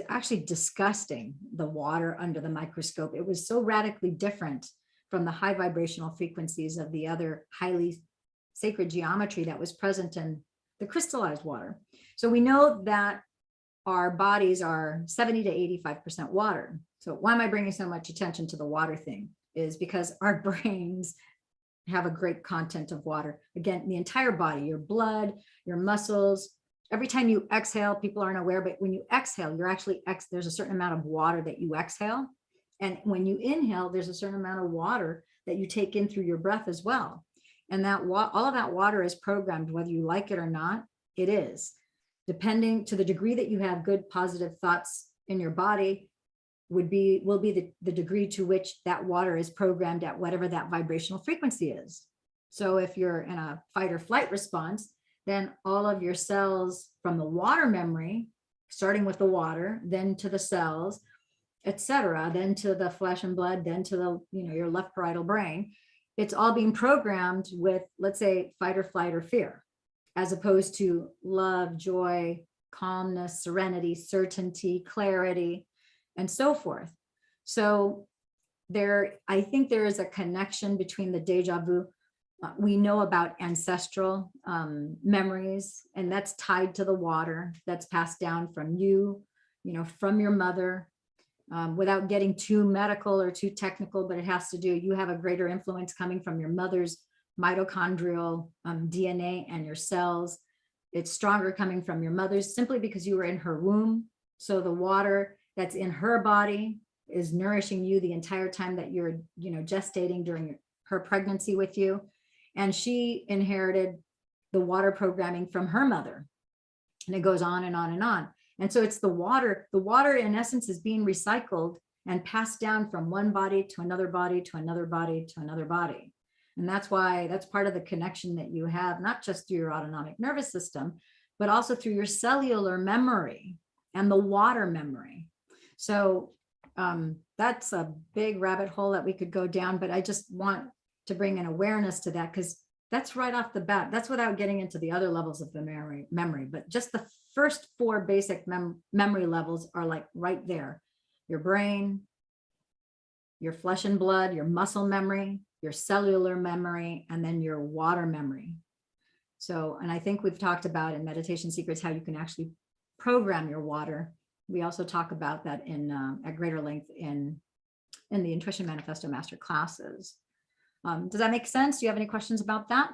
actually disgusting, the water under the microscope. It was so radically different from the high vibrational frequencies of the other highly sacred geometry that was present in the crystallized water. So we know that our bodies are 70 to 85% water. So why am I bringing so much attention to the water thing? Is because our brains have a great content of water. Again, the entire body, your blood, your muscles. Every time you exhale, people aren't aware, but when you exhale, you're actually, there's a certain amount of water that you exhale. And when you inhale, there's a certain amount of water that you take in through your breath as well. And that all of that water is programmed, whether you like it or not, it is. Depending to the degree that you have good positive thoughts in your body will be the degree to which that water is programmed at whatever that vibrational frequency is. So if you're in a fight or flight response, then all of your cells from the water memory, starting with the water, then to the cells, etc., then to the flesh and blood, then to the, your left parietal brain, it's all being programmed with, let's say, fight or flight or fear, as opposed to love, joy, calmness, serenity, certainty, clarity, and so forth. So I think there is a connection between the deja vu. We know about ancestral memories, and that's tied to the water that's passed down from you, from your mother, without getting too medical or too technical, but it has to do, you have a greater influence coming from your mother's mitochondrial DNA and your cells. It's stronger coming from your mother's simply because you were in her womb. So the water that's in her body is nourishing you the entire time that you're, gestating during her pregnancy with you. And she inherited the water programming from her mother. And it goes on and on and on. And so it's the water in essence is being recycled and passed down from one body to another body, to another body, to another body. And that's why that's part of the connection that you have, not just through your autonomic nervous system, but also through your cellular memory and the water memory. So that's a big rabbit hole that we could go down, but I just want to bring an awareness to that, because that's right off the bat. That's without getting into the other levels of the memory, but just the first 4 basic memory levels are like right there. Your brain, your flesh and blood, your muscle memory, your cellular memory, and then your water memory. So, and I think we've talked about in Meditation Secrets how you can actually program your water. We also talk about that in at greater length in the Intuition Manifesto Master classes. Does that make sense? Do you have any questions about that?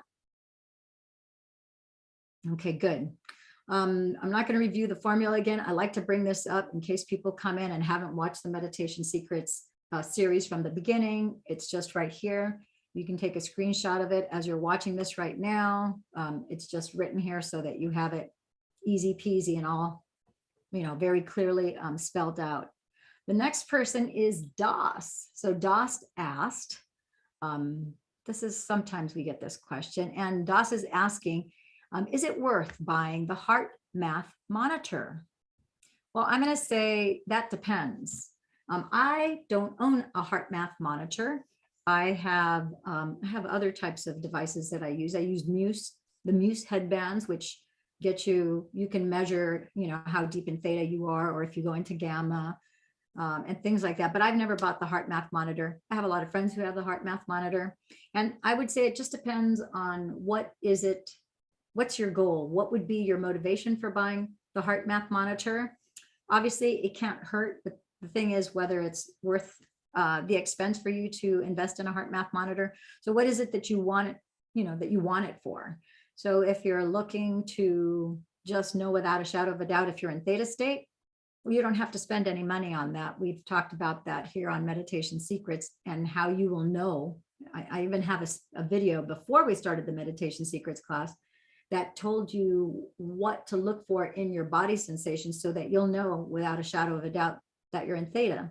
Okay, good. I'm not going to review the formula again. I like to bring this up in case people come in and haven't watched the Meditation Secrets series from the beginning. It's just right here. You can take a screenshot of it as you're watching this right now. It's just written here so that you have it easy peasy and all, very clearly spelled out. The next person is DOS. So DOS asked, this is sometimes we get this question, and DOS is asking, is it worth buying the heart math monitor? Well, I'm going to say that depends. I don't own a heart math monitor. I have other types of devices that I use. I use the Muse headbands, which get you can measure, how deep in theta you are, or if you go into gamma, and things like that. But I've never bought the heart math monitor. I have a lot of friends who have the heart math monitor. And I would say it just depends on what's your goal? What would be your motivation for buying the heart math monitor? Obviously, it can't hurt, but the thing is whether it's worth the expense for you to invest in a heart math monitor. So what is it that you want it, that you want it for? So if you're looking to just know without a shadow of a doubt if you're in theta state, well, you don't have to spend any money on that. We've talked about that here on Meditation Secrets and how you will know. I even have a video before we started the Meditation Secrets class that told you what to look for in your body sensations so that you'll know without a shadow of a doubt that you're in theta.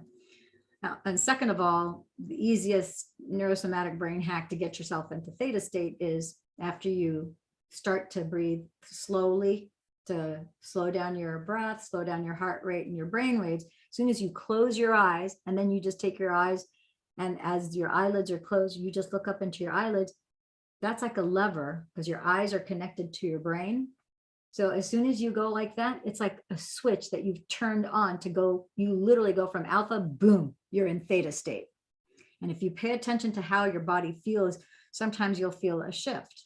Now, and second of all, the easiest neurosomatic brain hack to get yourself into theta state is after you start to breathe slowly, to slow down your breath, slow down your heart rate and your brain waves, As soon as you close your eyes and then you just take your eyes, and as your eyelids are closed, you just look up into your eyelids. That's like a lever because your eyes are connected to your brain. So as soon as you go like that, it's like a switch that you've turned on to go, you literally go from alpha, boom, you're in theta state. And if you pay attention to how your body feels, sometimes you'll feel a shift.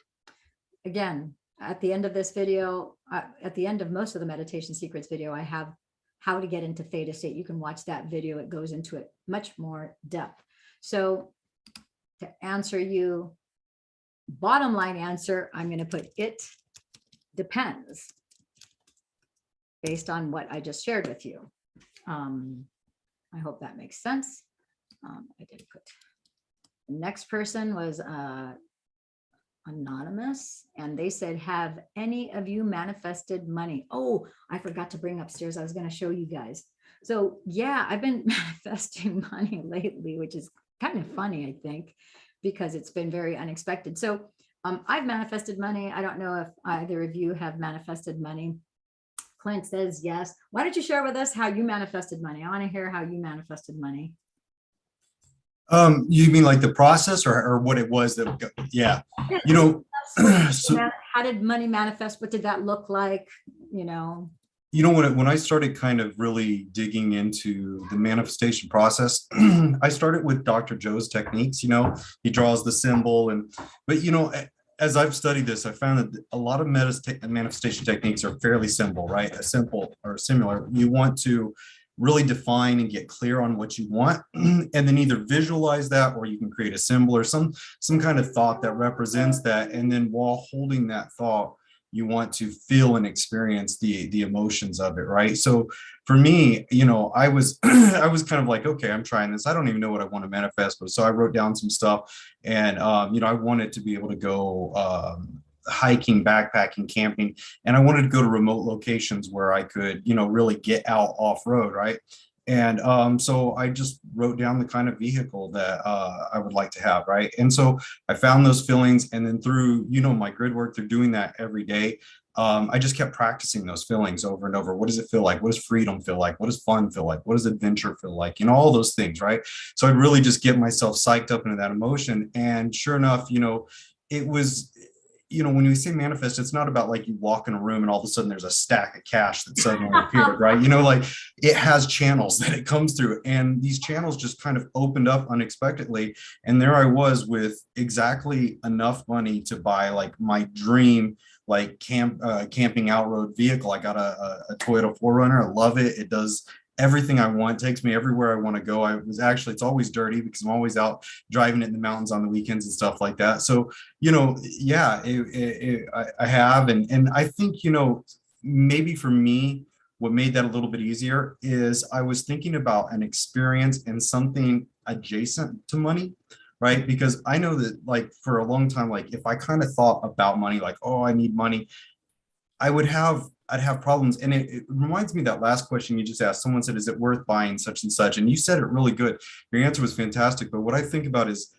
Again, at the end of this video, at the end of most of the meditation secrets video, I have how to get into theta state. You can watch that video. It goes into it much more depth. So to answer you, bottom line answer, I'm going to put it depends based on what I just shared with you. I hope that makes sense. I did put the next person was anonymous, and they said, have any of you manifested money? Oh, I forgot to bring upstairs. I was going to show you guys. So yeah, I've been manifesting money lately, which is kind of funny, I think, because it's been very unexpected. So I've manifested money. I don't know if either of you have manifested money. Clint says yes. Why don't you share with us how you manifested money? I want to hear how you manifested money. You mean like the process or what it was that, yeah, you know, so, how did money manifest? What did that look like? You know, when I started kind of really digging into the manifestation process, I started with Dr. Joe's techniques. He draws the symbol, but as I've studied this, I found that a lot of manifestation techniques are fairly simple, right? A simple or similar. You want to really define and get clear on what you want, and then either visualize that, or you can create a symbol or some kind of thought that represents that. And then while holding that thought, you want to feel and experience the emotions of it, right? So for me, I was I was kind of like, okay, I'm trying this. I don't even know what I want to manifest, but so I wrote down some stuff, and I wanted to be able to go hiking, backpacking, camping, and I wanted to go to remote locations where I could, really get out off road, right? And so I just wrote down the kind of vehicle that I would like to have, right? And so I found those feelings, and then through, my grid work, through doing that every day, I just kept practicing those feelings over and over. What does it feel like? What does freedom feel like? What does fun feel like? What does adventure feel like? All those things, right? So I'd really just get myself psyched up into that emotion. And sure enough, it was, when we say manifest, it's not about like you walk in a room and all of a sudden there's a stack of cash that suddenly appeared, right? Like it has channels that it comes through, and these channels just kind of opened up unexpectedly. And there I was with exactly enough money to buy like my dream, like camping outroad vehicle. I got a Toyota 4Runner. I love it. It does everything I want, takes me everywhere I want to go. It's always dirty because I'm always out driving it in the mountains on the weekends and stuff like that. So, yeah, I have. And I think, maybe for me, what made that a little bit easier is I was thinking about an experience and something adjacent to money, right? Because I know that like for a long time, like if I kind of thought about money, like, oh, I need money, I'd have problems. And it reminds me of that last question you just asked. Someone said, is it worth buying such and such? And you said it really good. Your answer was fantastic. But what I think about is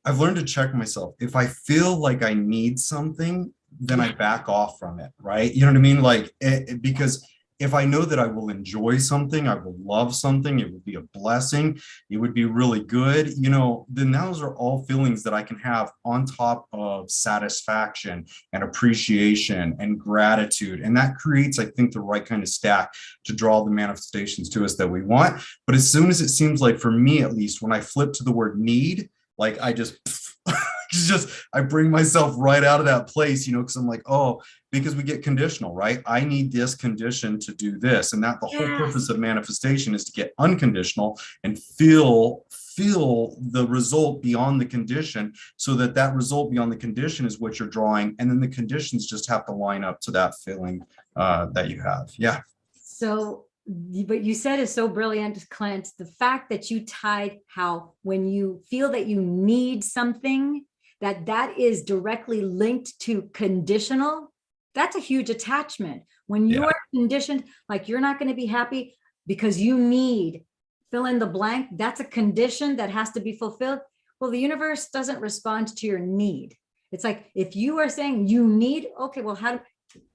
I've learned to check myself. If I feel like I need something, then I back off from it, right? You know what I mean? Like, because if I know that I will enjoy something, I will love something, it would be a blessing, it would be really good, then those are all feelings that I can have on top of satisfaction and appreciation and gratitude. And that creates, I think, the right kind of stack to draw the manifestations to us that we want. But as soon as it seems like, for me at least, when I flip to the word need, like I I bring myself right out of that place, because I'm like, oh, because we get conditional, right? I need this condition to do this. And that the whole purpose of manifestation is to get unconditional and feel the result beyond the condition, so that result beyond the condition is what you're drawing. And then the conditions just have to line up to that feeling that you have. Yeah. So what you said is so brilliant, Clint. The fact that you tied how when you feel that you need something, that is directly linked to conditional, that's a huge attachment. When you are conditioned, like you're not going to be happy because you need fill in the blank, that's a condition that has to be fulfilled. Well, the universe doesn't respond to your need. It's like, if you are saying you need, okay, well,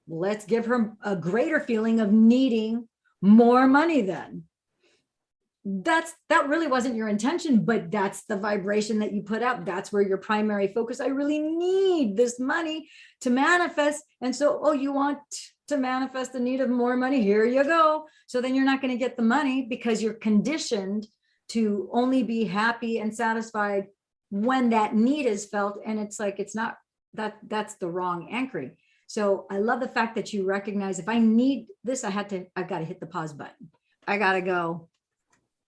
let's give her a greater feeling of needing more money then. that really wasn't your intention, but that's the vibration that you put out. That's where your primary focus. I really need this money to manifest. And so, oh, you want to manifest the need of more money? Here you go. So then you're not going to get the money because you're conditioned to only be happy and satisfied when that need is felt. And it's like, it's not that's the wrong anchoring. So I love the fact that you recognize, if I need this, I've got to hit the pause button. I got to go,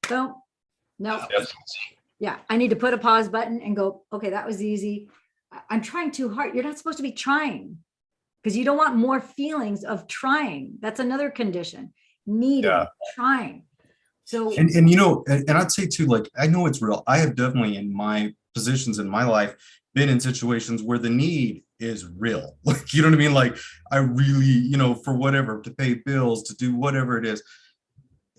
boom. No, That's easy. yeah, I need to put a pause button and go, okay, that was easy. I'm trying too hard. You're not supposed to be trying, because you don't want more feelings of trying. That's another condition. Needing, Yeah. trying. So And you know, and I'd say too, like, I know it's real. I have definitely in my positions in my life been in situations where the need is real. Like, you know what I mean? Like, I really, you know, for whatever, to pay bills, to do whatever it is.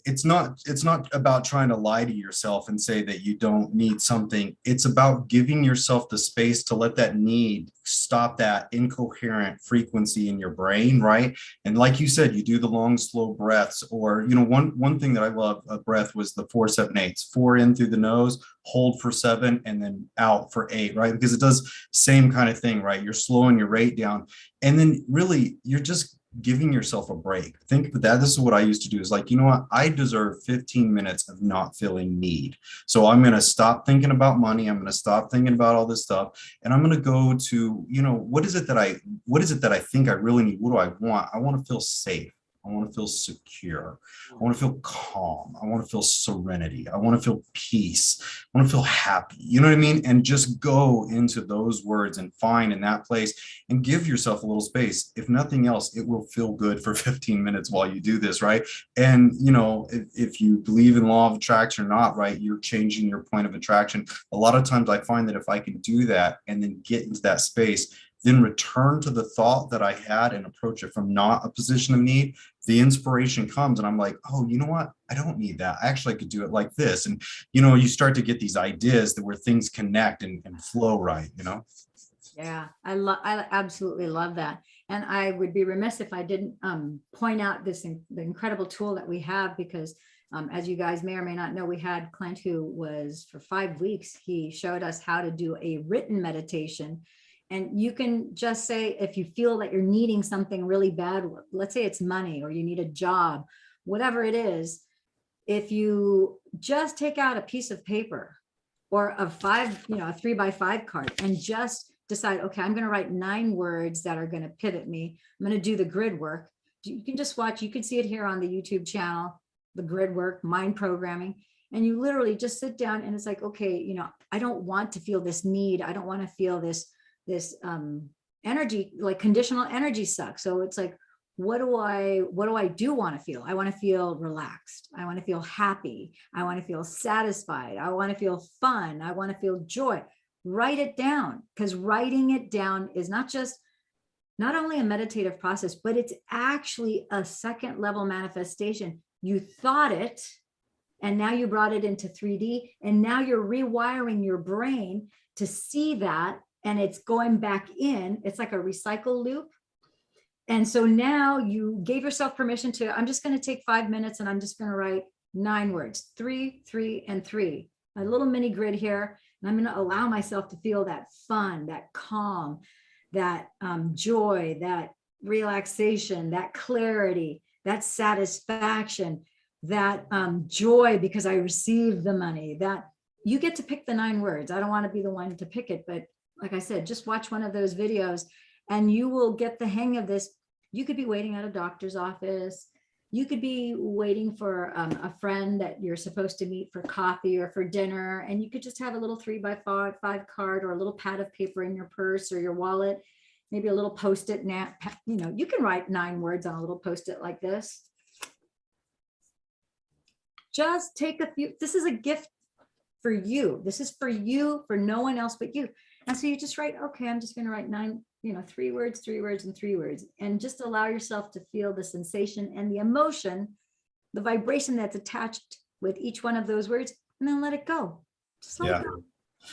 It's not about trying to lie to yourself and say that you don't need something. It's about giving yourself the space to let that need stop that incoherent frequency in your brain, right? And like you said, you do the long, slow breaths, or, you know, one thing that I love a breath was the 4-7-8s, 4 in through the nose, hold for 7, and then out for 8, right? Because it does same kind of thing, right? You're slowing your rate down, and then really you're just giving yourself a break. Think of that. This is what I used to do, is like, you know what? I deserve 15 minutes of not feeling need. So I'm going to stop thinking about money. I'm going to stop thinking about all this stuff. And I'm going to go to, you know, what is it that I think I really need? What do I want? I want to feel safe. I want to feel secure. I want to feel calm. I want to feel serenity. I want to feel peace. I want to feel happy. You know what I mean? And just go into those words and find in that place and give yourself a little space. If nothing else, it will feel good for 15 minutes while you do this, right? And, you know, if you believe in law of attraction or not, right, you're changing your point of attraction. A lot of times I find that if I can do that and then get into that space, then return to the thought that I had and approach it from not a position of need, the inspiration comes and I'm like, oh, you know what? I don't need that. Actually, I could do it like this. And, you know, you start to get these ideas that where things connect and flow right, you know? yeah, I absolutely love that. And I would be remiss if I didn't point out the incredible tool that we have, because as you guys may or may not know, we had a client who was, for 5 weeks, he showed us how to do a written meditation. And you can just say, if you feel that you're needing something really bad, let's say it's money, or you need a job, whatever it is, if you just take out a piece of paper or a 3x5 card and just decide, okay, I'm going to write 9 words that are going to pivot me. I'm going to do the grid work. You can just watch, you can see it here on the YouTube channel, the grid work, mind programming. And you literally just sit down and it's like, okay, you know, I don't want to feel this need. I don't want to feel this energy, like conditional energy suck. So it's like, what do I want to feel? I want to feel relaxed. I want to feel happy. I want to feel satisfied. I want to feel fun. I want to feel joy. Write it down, because writing it down is not only a meditative process, but it's actually a second level manifestation. You thought it, and now you brought it into 3D, and now you're rewiring your brain to see that. And it's going back in, it's like a recycle loop. And so now you gave yourself permission to, I'm just going to take 5 minutes and I'm just going to write 9 words, 3, 3, and 3, a little mini grid here. And I'm going to allow myself to feel that fun, that calm, that joy, that relaxation, that clarity, that satisfaction, that joy because I received the money. That you get to pick the 9 words. I don't want to be the one to pick it, but like I said, just watch one of those videos and you will get the hang of this. You could be waiting at a doctor's office. You could be waiting for a friend that you're supposed to meet for coffee or for dinner. And you could just have a little 3x5 card or a little pad of paper in your purse or your wallet, maybe a little Post-it you know, you can write 9 words on a little Post-it like this. Just take a few. This is a gift for you. This is for you, for no one else but you. And so you just write, okay, I'm just going to write 9, 3 words, 3 words, and 3 words, and just allow yourself to feel the sensation and the emotion, the vibration that's attached with each one of those words, and then let it go. Just let it go.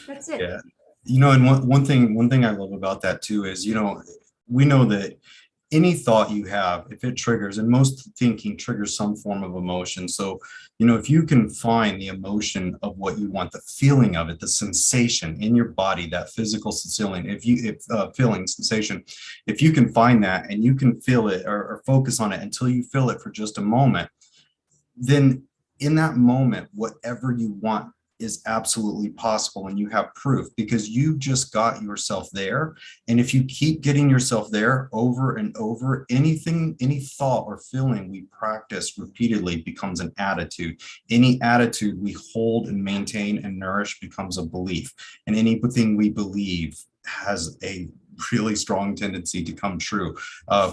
That's it. Yeah. You know, and one thing I love about that too is, you know, we know that any thought you have, if it triggers, and most thinking triggers some form of emotion. So, if you can find the emotion of what you want, the feeling of it, the sensation in your body, that physical feeling, feeling sensation, if you can find that and you can feel it or focus on it until you feel it for just a moment, then in that moment, whatever you want is absolutely possible, and you have proof because you just got yourself there. And if you keep getting yourself there over and over, any thought or feeling we practice repeatedly becomes an attitude. Any attitude we hold and maintain and nourish becomes a belief, and anything we believe has a really strong tendency to come true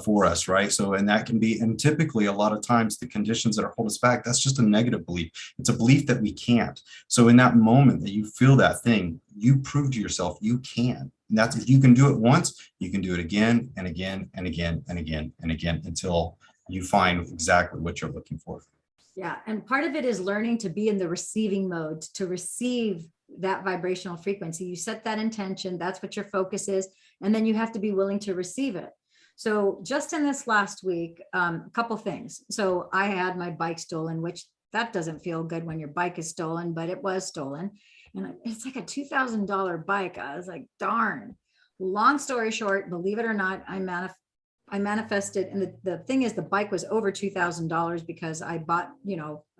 for us, right? So, and that can be, and typically a lot of times the conditions that are hold us back, that's just a negative belief. It's a belief that we can't. So in that moment that you feel that thing, you prove to yourself you can. And that's, if you can do it once, you can do it again and again and again and again and again until you find exactly what you're looking for. Yeah, and part of it is learning to be in the receiving mode, to receive that vibrational frequency. You set that intention, that's what your focus is, and then you have to be willing to receive it. So just in this last week, a couple things. So I had my bike stolen, which that doesn't feel good when your bike is stolen, but it was stolen. And it's like a $2,000 bike. I was like, darn. Long story short, believe it or not, I manifested, and the thing is, the bike was over $2,000 because I bought,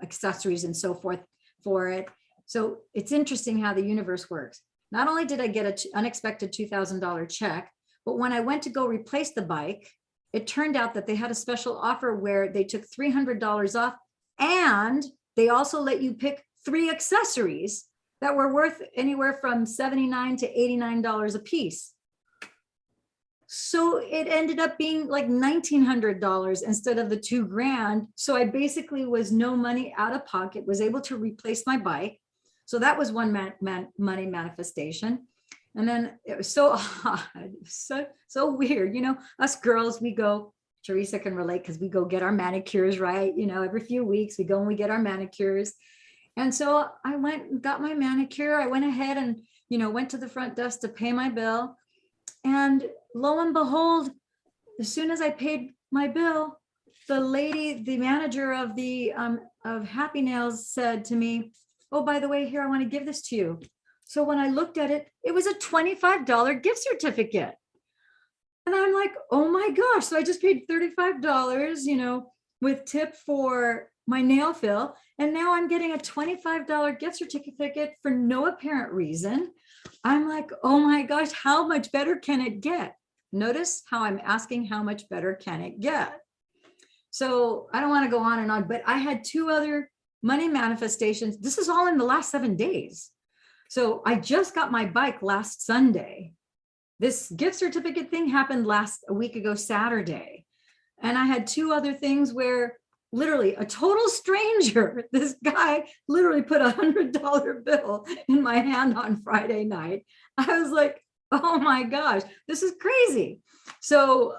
accessories and so forth for it. So it's interesting how the universe works. Not only did I get an unexpected $2,000 check, but when I went to go replace the bike, it turned out that they had a special offer where they took $300 off, and they also let you pick 3 accessories that were worth anywhere from $79 to $89 a piece. So it ended up being like $1,900 instead of the $2,000. So I basically was no money out of pocket, was able to replace my bike. So that was one money manifestation. And then it was so odd, so weird. Us girls, we go, Teresa can relate because we go get our manicures, right? Every few weeks we go and we get our manicures. And so I went and got my manicure. I went ahead and, went to the front desk to pay my bill. And lo and behold, as soon as I paid my bill, the lady, the manager of the of Happy Nails said to me, "Oh, by the way, here, I want to give this to you." So when I looked at it, it was a $25 gift certificate. And I'm like, oh my gosh. So I just paid $35, with tip for my nail fill. And now I'm getting a $25 gift certificate for no apparent reason. I'm like, oh my gosh, how much better can it get? Notice how I'm asking how much better can it get? So I don't want to go on and on, but I had 2 other money manifestations. This is all in the last 7 days. So I just got my bike last Sunday. This gift certificate thing happened a week ago, Saturday. And I had 2 other things where literally a total stranger, this guy literally put a $100 bill in my hand on Friday night. I was like, oh my gosh, this is crazy. So,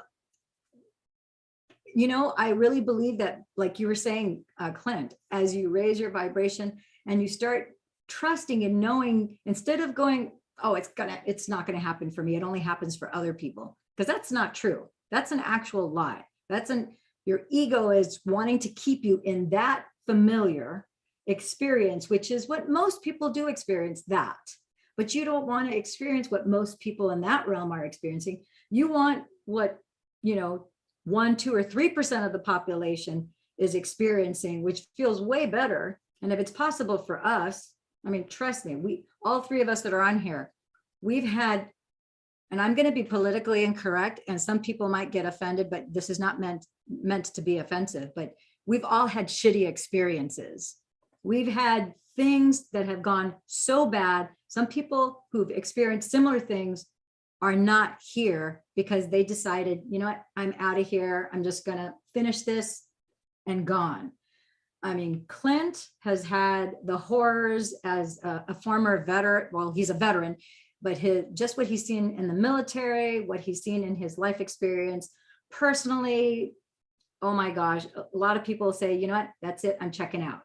I really believe that, like you were saying, Clint, as you raise your vibration and you start trusting and knowing, instead of going, oh, it's not going to happen for me, it only happens for other people, because that's not true. That's an actual lie. Your ego is wanting to keep you in that familiar experience, which is what most people do experience, that. But you don't want to experience what most people in that realm are experiencing. You want what, 1, 2, or 3% of the population is experiencing, which feels way better. And if it's possible for us, I mean, trust me, all 3 of us that are on here, we've had, and I'm going to be politically incorrect, and some people might get offended, but this is not meant to be offensive, but we've all had shitty experiences. We've had things that have gone so bad. Some people who've experienced similar things are not here because they decided, you know what, I'm out of here. I'm just going to finish this and gone. I mean, Clint has had the horrors as a former veteran. Well, he's a veteran, but just what he's seen in the military, what he's seen in his life experience personally. Oh my gosh. A lot of people say, you know what, that's it, I'm checking out.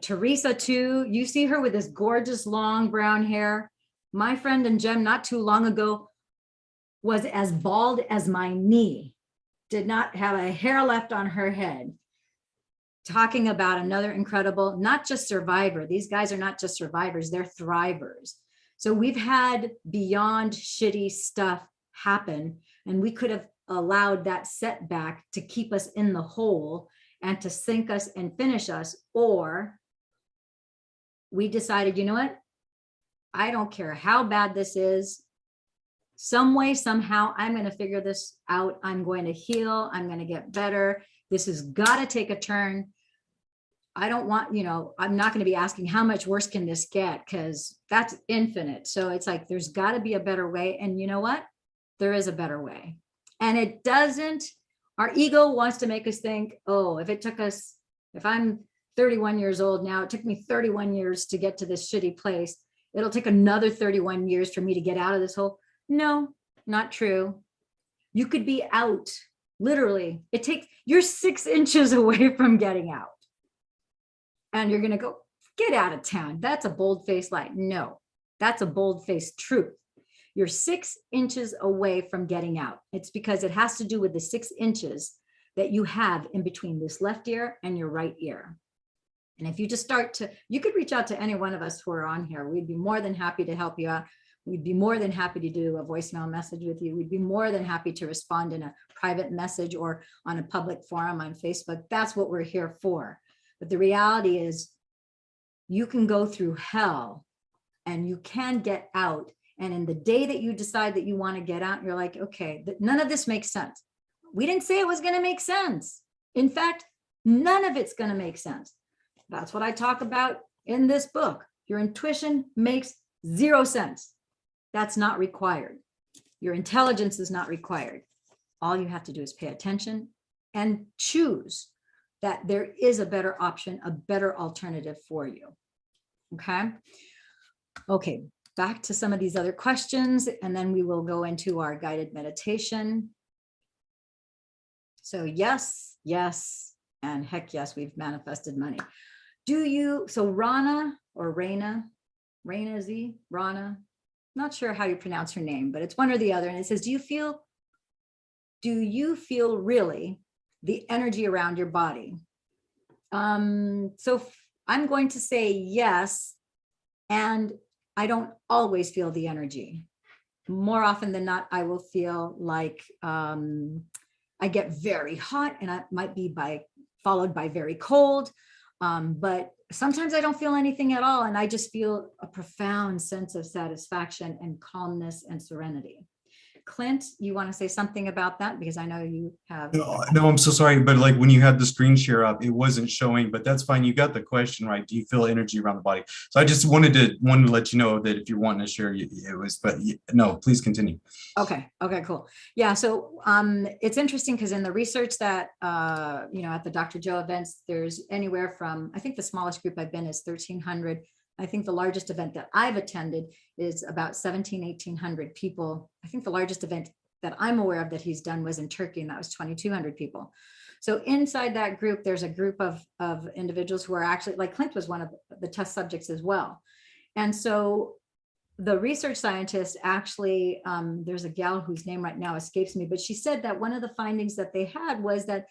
Teresa too, you see her with this gorgeous long brown hair. My friend and Jem not too long ago was as bald as my knee. did not have a hair left on her head, talking about another incredible, not just survivor. These guys are not just survivors, they're thrivers. So we've had beyond shitty stuff happen, and we could have allowed that setback to keep us in the hole and to sink us and finish us. Or we decided, you know what? I don't care how bad this is. Some way, somehow, I'm going to figure this out. I'm going to heal. I'm going to get better. This has got to take a turn. I don't want, I'm not going to be asking how much worse can this get, because that's infinite. So it's like, there's got to be a better way. And you know what? There is a better way. And it doesn't, our ego wants to make us think, oh, if I'm 31 years old now, it took me 31 years to get to this shitty place. It'll take another 31 years for me to get out of this hole. No, not true. You could be out, literally. You're 6 inches away from getting out. And you're going to go, get out of town. That's a bold-faced lie. No, that's a bold-faced truth. You're 6 inches away from getting out. It's because it has to do with the 6 inches that you have in between this left ear and your right ear. And if you just you could reach out to any one of us who are on here. We'd be more than happy to help you out. We'd be more than happy to do a voicemail message with you. We'd be more than happy to respond in a private message or on a public forum on Facebook. That's what we're here for. But the reality is, you can go through hell and you can get out. And in the day that you decide that you want to get out, you're like, okay, none of this makes sense. We didn't say it was going to make sense. In fact, none of it's going to make sense. That's what I talk about in this book. Your intuition makes 0 sense. That's not required. Your intelligence is not required. All you have to do is pay attention and choose that there is a better option, a better alternative for you. Okay, back to some of these other questions, and then we will go into our guided meditation. So yes, and heck yes, we've manifested money. So Rana or Raina Z, Rana, not sure how you pronounce her name, but it's one or the other. And it says, do you feel really the energy around your body? So I'm going to say yes. And I don't always feel the energy. More often than not, I will feel like I get very hot, and I might be followed by very cold. But sometimes I don't feel anything at all. And I just feel a profound sense of satisfaction and calmness and serenity. Clint, you want to say something about that? Because I know you have. No, I'm so sorry. But like when you had the screen share up, it wasn't showing, but that's fine. You got the question right. Do you feel energy around the body? So I just wanted to let you know that if you're wanting to share, it was, but no, please continue. Okay, cool. Yeah, so it's interesting because in the research that, at the Dr. Joe events, there's anywhere from, I think the smallest group I've been is 1,300. I think the largest event that I've attended is about 1,800 people. I think the largest event that I'm aware of that he's done was in Turkey, and that was 2,200 people. So inside that group, there's a group of individuals who are actually, like Clint was one of the test subjects as well. And so the research scientist actually, there's a gal whose name right now escapes me, but she said that one of the findings that they had was that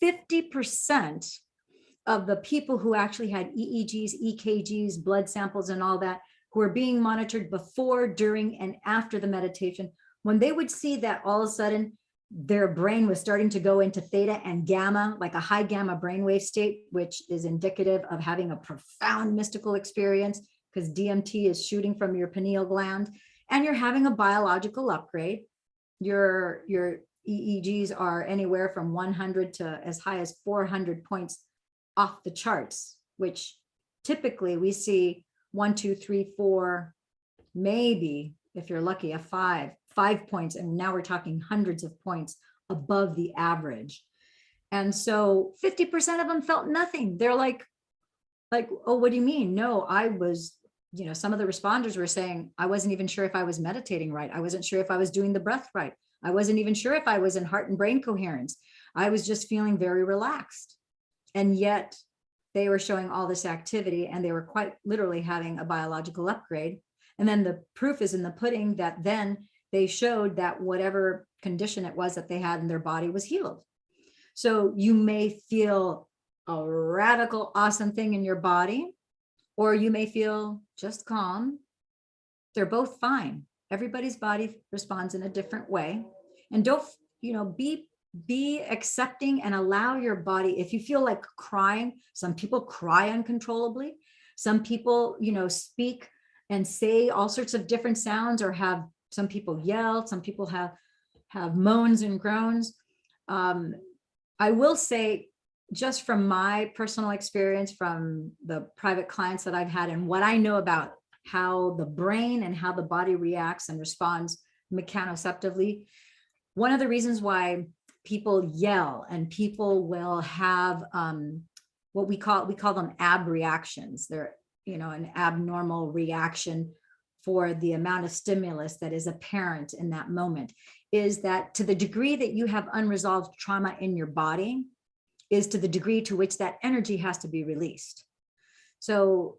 50% of the people who actually had EEGs, EKGs, blood samples and all that, who were being monitored before, during, and after the meditation, when they would see that all of a sudden their brain was starting to go into theta and gamma, like a high gamma brainwave state, which is indicative of having a profound mystical experience, because DMT is shooting from your pineal gland, and you're having a biological upgrade. Your EEGs are anywhere from 100 to as high as 400 points off the charts, which typically we see 1, 2, 3, 4, maybe if you're lucky, a 5 points. And now we're talking hundreds of points above the average. And so 50% of them felt nothing. They're like, oh, what do you mean? No, I was, some of the responders were saying, I wasn't even sure if I was meditating right. I wasn't sure if I was doing the breath right. I wasn't even sure if I was in heart and brain coherence. I was just feeling very relaxed. And yet they were showing all this activity, and they were quite literally having a biological upgrade. And then the proof is in the pudding that then they showed that whatever condition it was that they had in their body was healed. So you may feel a radical, awesome thing in your body, or you may feel just calm. They're both fine. Everybody's body responds in a different way. And don't, be accepting and allow your body. If you feel like crying, some people cry uncontrollably. Some people, speak and say all sorts of different sounds, or some people yell, some people have moans and groans. I will say, just from my personal experience, from the private clients that I've had, and what I know about how the brain and how the body reacts and responds mechanoceptively, one of the reasons why people yell and people will have what we call them ab reactions. They're, an abnormal reaction for the amount of stimulus that is apparent in that moment, is that to the degree that you have unresolved trauma in your body is to the degree to which that energy has to be released. So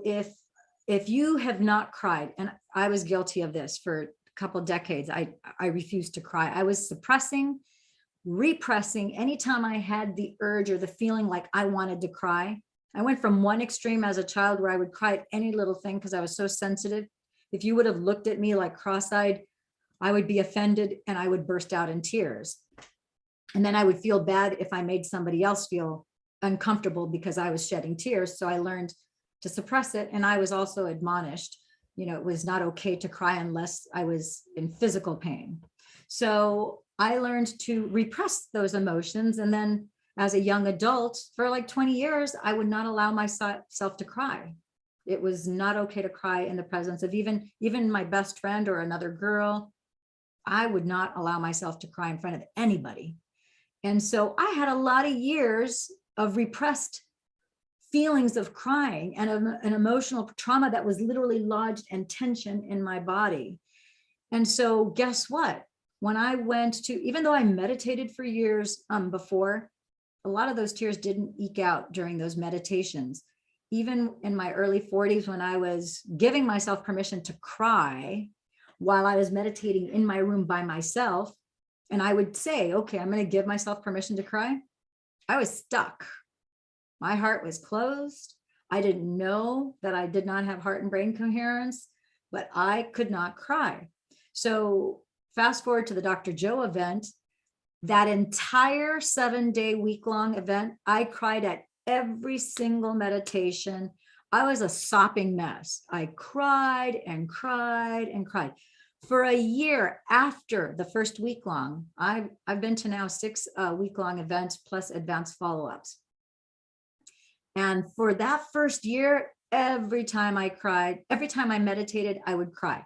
if you have not cried, and I was guilty of this for a couple of decades, I refused to cry. I was suppressing, repressing. Anytime I had the urge or the feeling like I wanted to cry, I went from one extreme as a child where I would cry at any little thing because I was so sensitive. If you would have looked at me like cross-eyed, I would be offended and I would burst out in tears. And then I would feel bad if I made somebody else feel uncomfortable because I was shedding tears. So I learned to suppress it. And I was also admonished, it was not okay to cry unless I was in physical pain. So I learned to repress those emotions. And then as a young adult, for like 20 years, I would not allow myself to cry. It was not okay to cry in the presence of even my best friend or another girl. I would not allow myself to cry in front of anybody. And so I had a lot of years of repressed feelings of crying and an emotional trauma that was literally lodged and tension in my body. And so guess what? When I went to, even though I meditated for years before, a lot of those tears didn't eke out during those meditations. Even in my early 40s, when I was giving myself permission to cry while I was meditating in my room by myself, and I would say, okay, I'm going to give myself permission to cry, I was stuck. My heart was closed. I didn't know that I did not have heart and brain coherence, but I could not cry. So fast forward to the Dr. Joe event, that entire 7-day week-long event, I cried at every single meditation. I was a sopping mess. I cried and cried and cried. For a year after the first week long, I've been to now 6 week-long events plus advanced follow-ups. And for that first year, every time I cried, every time I meditated, I would cry.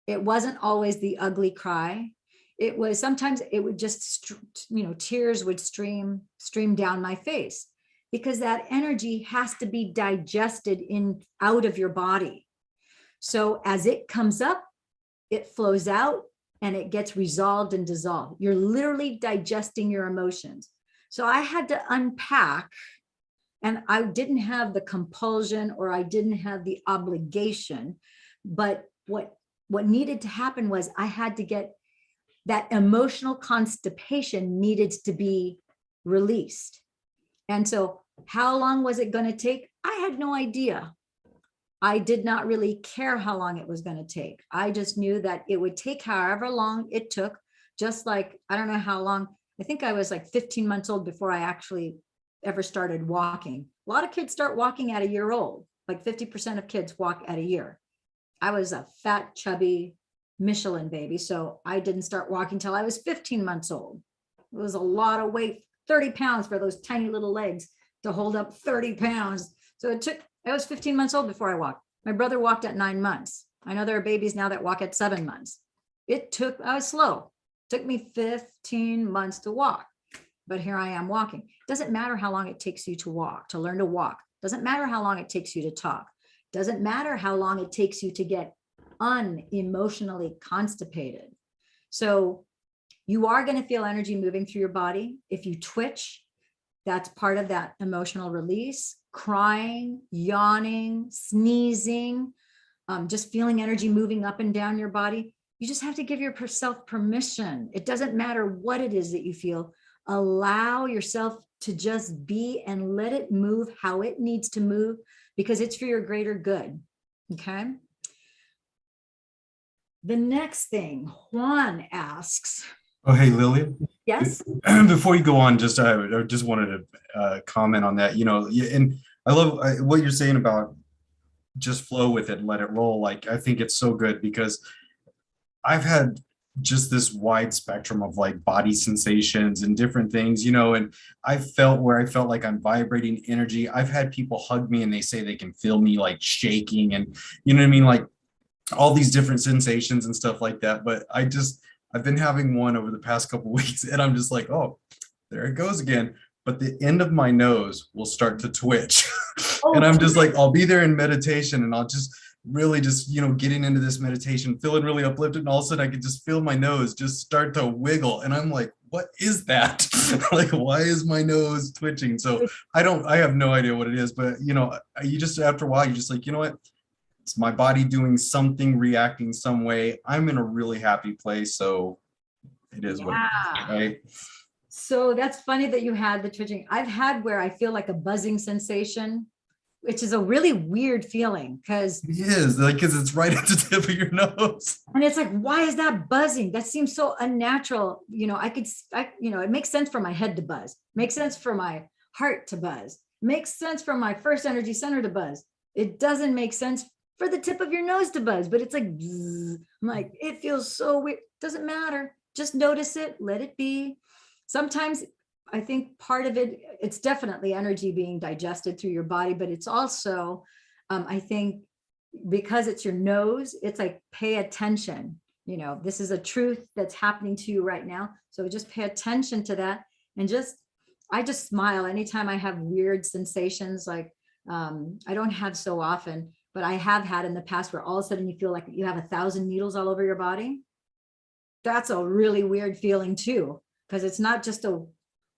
It wasn't always the ugly cry. It was sometimes it would just, tears would stream down my face, because that energy has to be digested out of your body. So as it comes up, it flows out and it gets resolved and dissolved. You're literally digesting your emotions. So I had to unpack, and I didn't have the compulsion or I didn't have the obligation, but what needed to happen was I had to get that emotional constipation needed to be released. And so how long was it going to take? I had no idea. I did not really care how long it was going to take. I just knew that it would take however long it took, just like, I don't know how long, I think I was like 15 months old before I actually ever started walking. A lot of kids start walking at a year old, like 50% of kids walk at a year. I was a fat, chubby Michelin baby, so I didn't start walking till I was 15 months old. It was a lot of weight, 30 pounds for those tiny little legs to hold up 30 pounds. So I was 15 months old before I walked. My brother walked at 9 months. I know there are babies now that walk at 7 months. I was slow. It took me 15 months to walk, but here I am walking. It doesn't matter how long it takes you to walk, to learn to walk. It doesn't matter how long it takes you to talk. It doesn't matter how long it takes you to get unemotionally constipated. So you are going to feel energy moving through your body. If you twitch, that's part of that emotional release. Crying, yawning, sneezing, just feeling energy moving up and down your body. You just have to give yourself permission. It doesn't matter what it is that you feel. Allow yourself to just be and let it move how it needs to move, because it's for your greater good. Okay. The next thing, Juan asks, Oh, hey, Lillian. yes? Before you go on, I just wanted to comment on that. And I love what you're saying about just flow with it and let it roll. Like, I think it's so good because I've had just this wide spectrum of like body sensations and different things, and I felt like I'm vibrating energy. I've had people hug me and they say they can feel me like shaking, and you know what I mean? Like all these different sensations and stuff like that. But I've been having one over the past couple of weeks, and I'm just like, oh, there it goes again. But the end of my nose will start to twitch. And I'm just like, I'll be there in meditation and I'll just really just, getting into this meditation, feeling really uplifted. And all of a sudden I could just feel my nose just start to wiggle. And I'm like, what is that? Like, why is my nose twitching? So I have no idea what it is, but you just, after a while, you're just like, you know what? It's my body doing something, reacting some way. I'm in a really happy place. So it is what it is, right? So that's funny that you had the twitching. I've had where I feel like a buzzing sensation, which is a really weird feeling because it is like, because it's right at the tip of your nose. And it's like, why is that buzzing? That seems so unnatural. It makes sense for my head to buzz, makes sense for my heart to buzz, makes sense for my first energy center to buzz. It doesn't make sense for the tip of your nose to buzz, but it's like, bzz. I'm like, it feels so weird. Doesn't matter. Just notice it, let it be. Sometimes I think part of it, it's definitely energy being digested through your body, but it's also, I think, because it's your nose, it's like, pay attention. This is a truth that's happening to you right now. So just pay attention to that. And I just smile anytime I have weird sensations. Like, I don't have so often, but I have had in the past where all of a sudden you feel like you have 1,000 needles all over your body. That's a really weird feeling too, because it's not just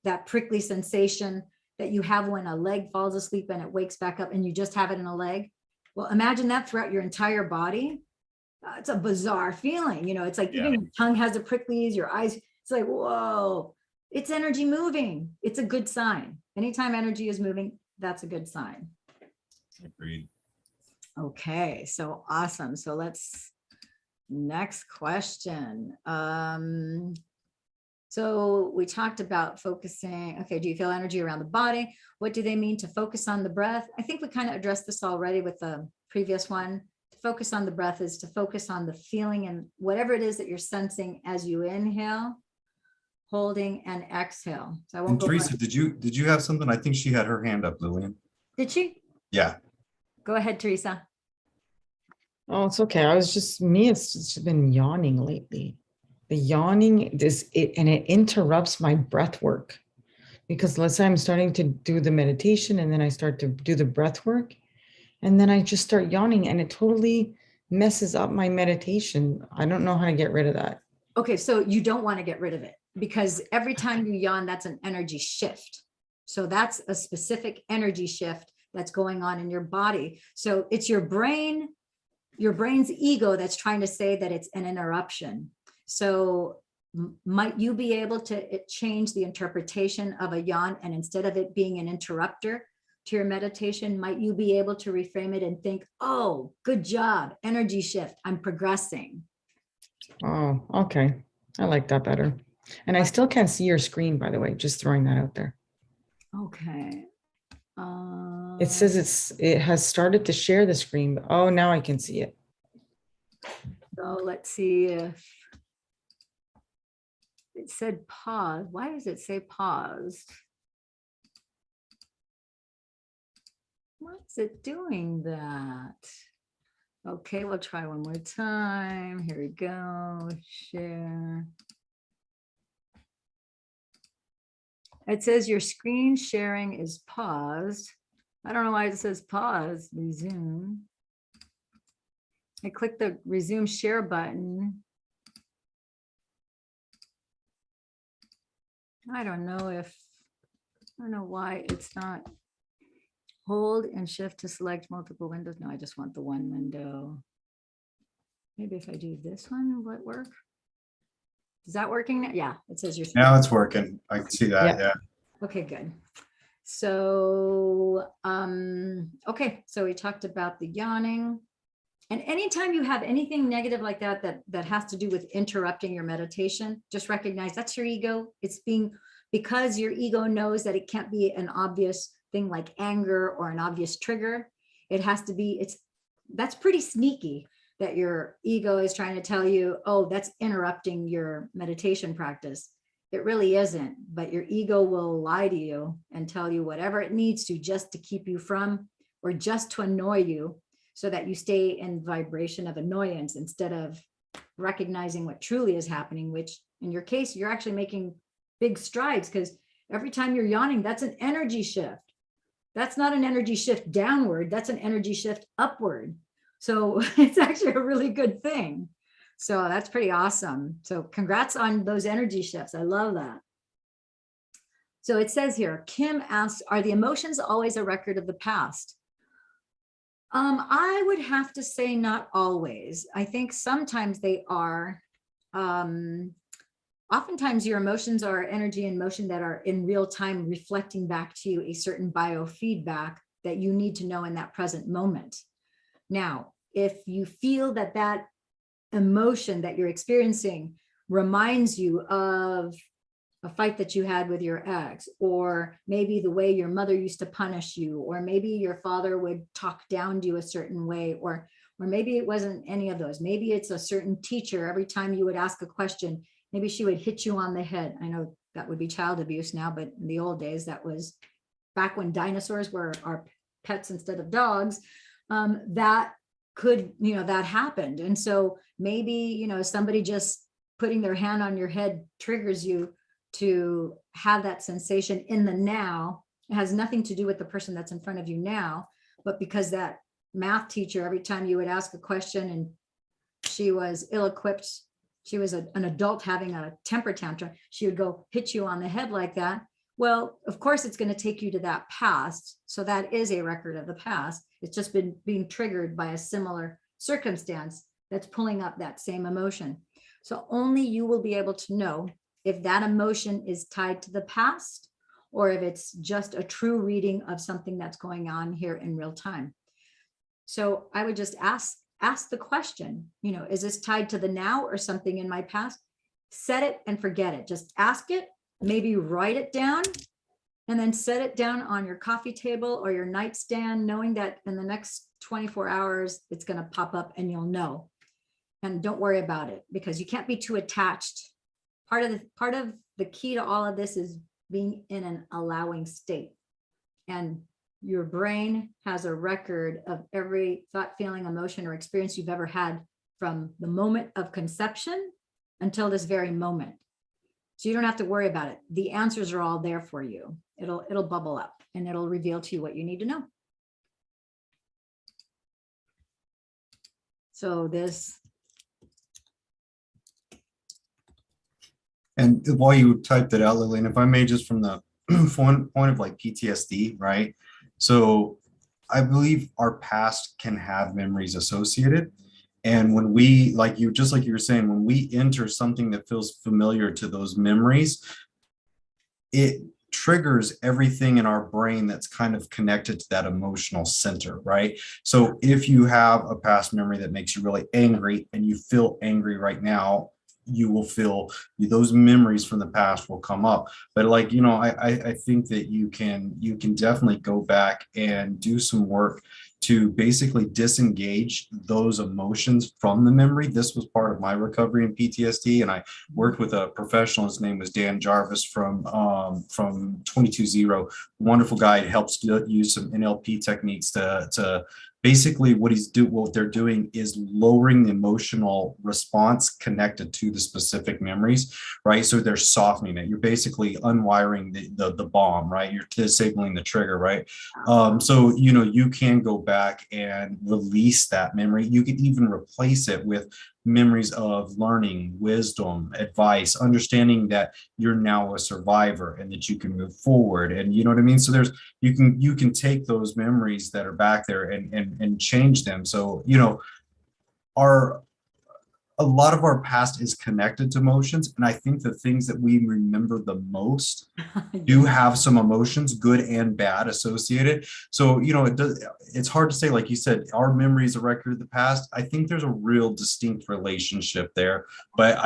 that prickly sensation that you have when a leg falls asleep and it wakes back up and you just have it in a leg. Well, imagine that throughout your entire body. It's a bizarre feeling. It's like, even your tongue has the pricklies, your eyes, it's like, whoa, it's energy moving. It's a good sign. Anytime energy is moving, that's a good sign. Agreed. Okay, so awesome. So next question. So we talked about focusing. Okay, do you feel energy around the body? What do they mean to focus on the breath? I think we kind of addressed this already with the previous one. To focus on the breath is to focus on the feeling and whatever it is that you're sensing as you inhale, holding, and exhale. So I won't go. Teresa, did you have something? I think she had her hand up, Lillian. Did she? Yeah. Go ahead, Teresa. Oh, it's okay. It's just been yawning lately. The yawning and it interrupts my breath work, because let's say I'm starting to do the meditation and then I start to do the breath work and then I just start yawning and it totally messes up my meditation. I don't know how to get rid of that. Okay, so you don't want to get rid of it, because every time you yawn, that's an energy shift. So that's a specific energy shift that's going on in your body. So it's your brain's ego that's trying to say that it's an interruption. So might you be able to change the interpretation of a yawn, and instead of it being an interrupter to your meditation, might you be able to reframe it and think, oh, good job, energy shift, I'm progressing. Oh, okay. I like that better. And I still can't see your screen, by the way, just throwing that out there. Okay. It says it has started to share the screen. Oh, now I can see it. So let's see if it said pause. Why does it say paused? Why is it doing that? Okay, we'll try one more time. Here we go. Share. It says your screen sharing is paused. I don't know why it says pause, resume. I click the resume share button. I don't know why it's not. Hold and shift to select multiple windows. No, I just want the one window. maybe if I do this one, will it work? Is that working? Yeah, it says you're. Now it's working. I can see that. Yeah. Yeah. Okay, good. So, okay, so we talked about the yawning. And anytime you have anything negative like that, that has to do with interrupting your meditation, just recognize that's your ego. It's because your ego knows that it can't be an obvious thing like anger or an obvious trigger. It has to be, that's pretty sneaky that your ego is trying to tell you, oh, that's interrupting your meditation practice. It really isn't, but your ego will lie to you and tell you whatever it needs to just to keep you from, or just to annoy you, so that you stay in vibration of annoyance instead of recognizing what truly is happening, which in your case, you're actually making big strides, because every time you're yawning, that's an energy shift. That's not an energy shift downward, that's an energy shift upward. So it's actually a really good thing. So that's pretty awesome. So congrats on those energy shifts. I love that. So it says here, Kim asks, are the emotions always a record of the past? I would have to say not always. I think sometimes they are. Oftentimes your emotions are energy and motion that are in real time reflecting back to you a certain biofeedback that you need to know in that present moment. Now, if you feel that that emotion that you're experiencing reminds you of a fight that you had with your ex, or maybe the way your mother used to punish you, or maybe your father would talk down to you a certain way, or maybe it wasn't any of those. Maybe it's a certain teacher. Every time you would ask a question, maybe she would hit you on the head. I know that would be child abuse now, but in the old days, that was back when dinosaurs were our pets instead of dogs. That could, that happened. And so maybe, somebody just putting their hand on your head triggers you to have that sensation in the now. It has nothing to do with the person that's in front of you now, but because that math teacher, every time you would ask a question and she was ill-equipped, she was an adult having a temper tantrum, she would go hit you on the head like that. Well, of course, it's going to take you to that past. So that is a record of the past. It's just been being triggered by a similar circumstance that's pulling up that same emotion. So only you will be able to know if that emotion is tied to the past, or if it's just a true reading of something that's going on here in real time. So I would just ask the question, is this tied to the now or something in my past? Set it and forget it. Just ask it, maybe write it down, and then set it down on your coffee table or your nightstand, knowing that in the next 24 hours, it's going to pop up and you'll know. And don't worry about it, because you can't be too attached. Part of the key to all of this is being in an allowing state. And your brain has a record of every thought, feeling, emotion, or experience you've ever had from the moment of conception until this very moment. So you don't have to worry about it. The answers are all there for you. It'll bubble up and it'll reveal to you what you need to know. So this. And while you typed it out, Lillian, if I may, just from the point of like PTSD, right? So I believe our past can have memories associated. And when we, just like you were saying, when we enter something that feels familiar to those memories, it triggers everything in our brain that's kind of connected to that emotional center, right? So if you have a past memory that makes you really angry and you feel angry right now, you will feel those memories from the past will come up. But I think that you can definitely go back and do some work to basically disengage those emotions from the memory. This was part of my recovery in PTSD, and I worked with a professional. His name was Dan Jarvis from 22-0. Wonderful guy. It helps use some NLP techniques to basically what they're doing is lowering the emotional response connected to the specific memories, right? So they're softening it. You're basically unwiring the bomb, right? You're disabling the trigger, right? So, you can go back and release that memory. You can even replace it with memories of learning, wisdom, advice, understanding that you're now a survivor and that you can move forward. And you know what I mean? So you can take those memories that are back there and change them. So, a lot of our past is connected to emotions. And I think the things that we remember the most do have some emotions, good and bad, associated. So, it's hard to say, like you said, our memory is a record of the past. I think there's a real distinct relationship there. But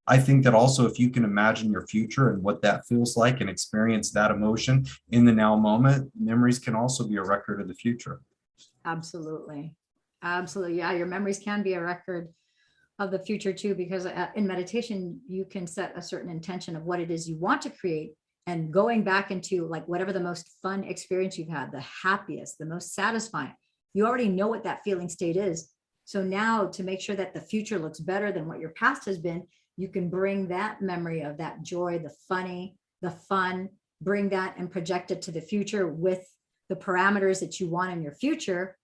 I think that also, if you can imagine your future and what that feels like and experience that emotion in the now moment, memories can also be a record of the future. Absolutely. Absolutely. Yeah, your memories can be a record of the future too, because in meditation, you can set a certain intention of what it is you want to create, and going back into like whatever the most fun experience you've had, the happiest, the most satisfying, you already know what that feeling state is. So now, to make sure that the future looks better than what your past has been, you can bring that memory of that joy, the funny, the fun, bring that and project it to the future with the parameters that you want in your future.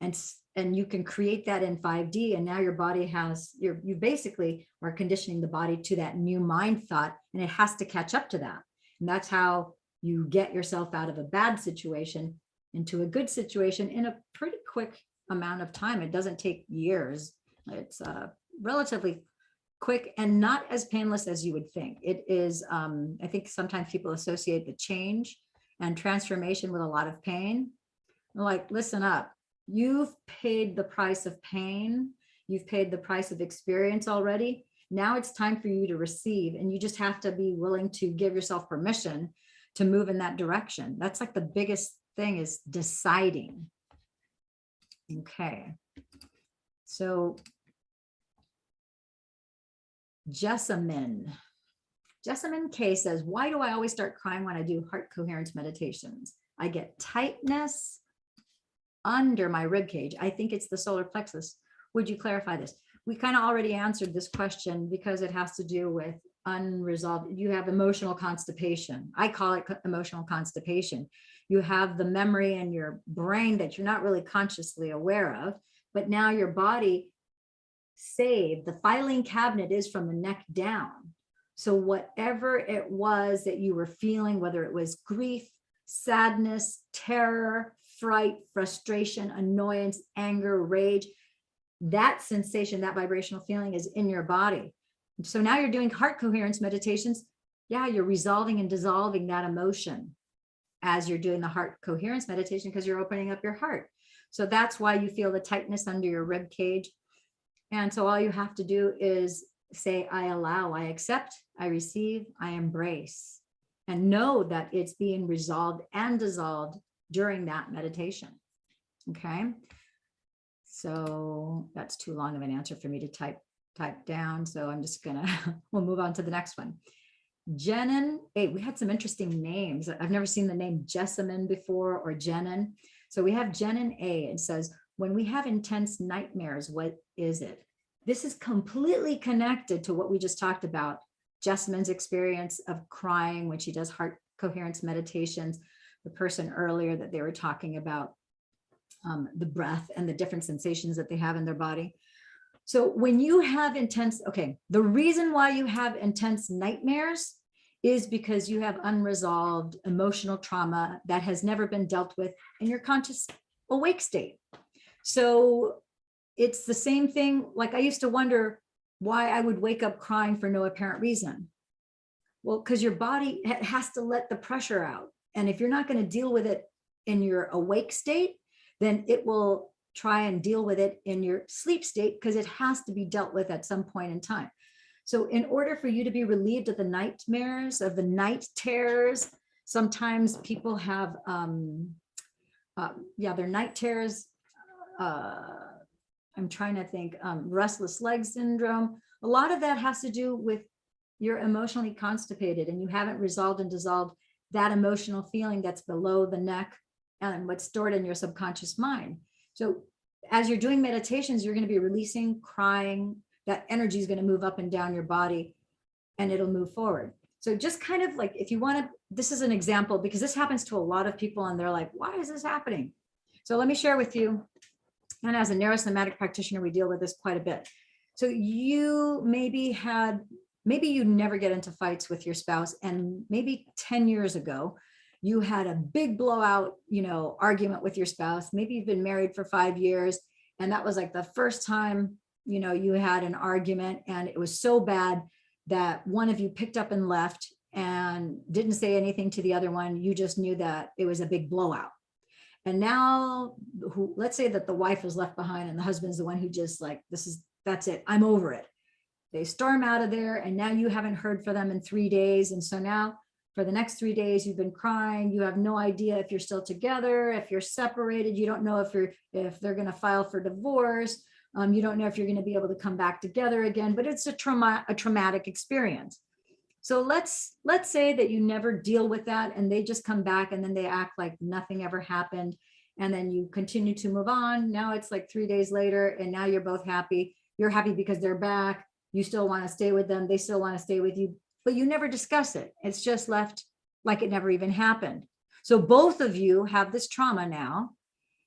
And you can create that in 5D. And now your body has, you basically are conditioning the body to that new mind thought, and it has to catch up to that. And that's how you get yourself out of a bad situation into a good situation in a pretty quick amount of time. It doesn't take years. It's relatively quick and not as painless as you would think. It is, I think sometimes people associate the change and transformation with a lot of pain. Like, listen up. You've paid the price of pain. You've paid the price of experience already. Now it's time for you to receive, and you just have to be willing to give yourself permission to move in that direction. That's like the biggest thing, is deciding. Okay. So Jessamine K says, why do I always start crying when I do heart coherence meditations? I get tightness under my rib cage. I think it's the solar plexus. Would you clarify this? We kind of already answered this question, because it has to do with unresolved. You have emotional constipation. I call it emotional constipation. You have the memory in your brain that you're not really consciously aware of, but now your body saved. The filing cabinet is from the neck down. So whatever it was that you were feeling, whether it was grief, sadness, terror, fright, frustration, annoyance, anger, rage, that sensation, that vibrational feeling is in your body. So now you're doing heart coherence meditations. Yeah, you're resolving and dissolving that emotion as you're doing the heart coherence meditation, because you're opening up your heart. So that's why you feel the tightness under your rib cage. And so all you have to do is say, I allow, I accept, I receive, I embrace, and know that it's being resolved and dissolved during that meditation. Okay. So that's too long of an answer for me to type down. So I'm just we'll move on to the next one. Jenin, hey, we had some interesting names. I've never seen the name Jessamine before, or Jenin. So we have Jenin A. It says, when we have intense nightmares, what is it? This is completely connected to what we just talked about. Jessamine's experience of crying when she does heart coherence meditations. The person earlier that they were talking about the breath and the different sensations that they have in their body. So when you have the reason why you have intense nightmares is because you have unresolved emotional trauma that has never been dealt with in your conscious awake state. So it's the same thing. Like, I used to wonder why I would wake up crying for no apparent reason. Well, because your body has to let the pressure out. And if you're not going to deal with it in your awake state, then it will try and deal with it in your sleep state, because it has to be dealt with at some point in time. So in order for you to be relieved of the nightmares, of the night terrors, sometimes people have, their night terrors. I'm trying to think, restless leg syndrome. A lot of that has to do with you're emotionally constipated, and you haven't resolved and dissolved that emotional feeling that's below the neck and what's stored in your subconscious mind. So as you're doing meditations, you're going to be releasing, crying. That energy is going to move up and down your body, and it'll move forward. So just kind of like, if you want to, this is an example, because this happens to a lot of people and they're like, why is this happening? So let me share with you. And as a neurosomatic practitioner, we deal with this quite a bit. So you maybe you never get into fights with your spouse, and maybe 10 years ago, you had a big blowout, argument with your spouse. Maybe you've been married for 5 years, and that was like the first time, you know, you had an argument and it was so bad that one of you picked up and left and didn't say anything to the other one. You just knew that it was a big blowout. And now let's say that the wife was left behind and the husband's the one who just like, that's it. I'm over it. They storm out of there and now you haven't heard from them in 3 days. And so now for the next 3 days, you've been crying. You have no idea if you're still together, if you're separated. You don't know if they're going to file for divorce. You don't know if you're going to be able to come back together again, but it's a traumatic experience. So let's say that you never deal with that and they just come back and then they act like nothing ever happened. And then you continue to move on. Now it's like 3 days later and now you're both happy. You're happy because they're back. You still want to stay with them. They still want to stay with you, but you never discuss it. It's just left like it never even happened. So both of you have this trauma now.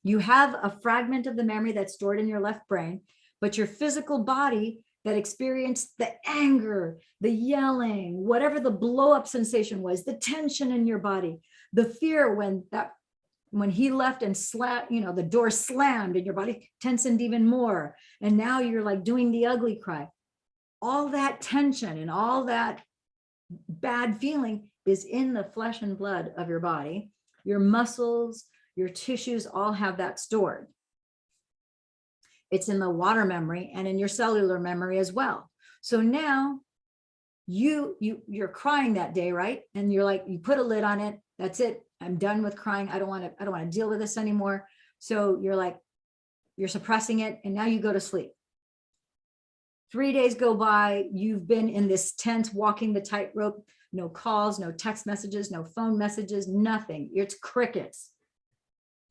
You have a fragment of the memory that's stored in your left brain, but your physical body that experienced the anger, the yelling, whatever the blow up sensation was, the tension in your body, the fear when he left and the door slammed and your body tensioned even more. And now you're like doing the ugly cry. All that tension and all that bad feeling is in the flesh and blood of your body. Your muscles, your tissues all have that stored. It's in the water memory and in your cellular memory as well. So now you're crying that day, right? And you're like, you put a lid on it. That's it. I'm done with crying. I don't want to deal with this anymore. So you're like, you're suppressing it. And now you go to sleep. 3 days go by. You've been in this tent, walking the tightrope, no calls, no text messages, no phone messages, nothing. It's crickets.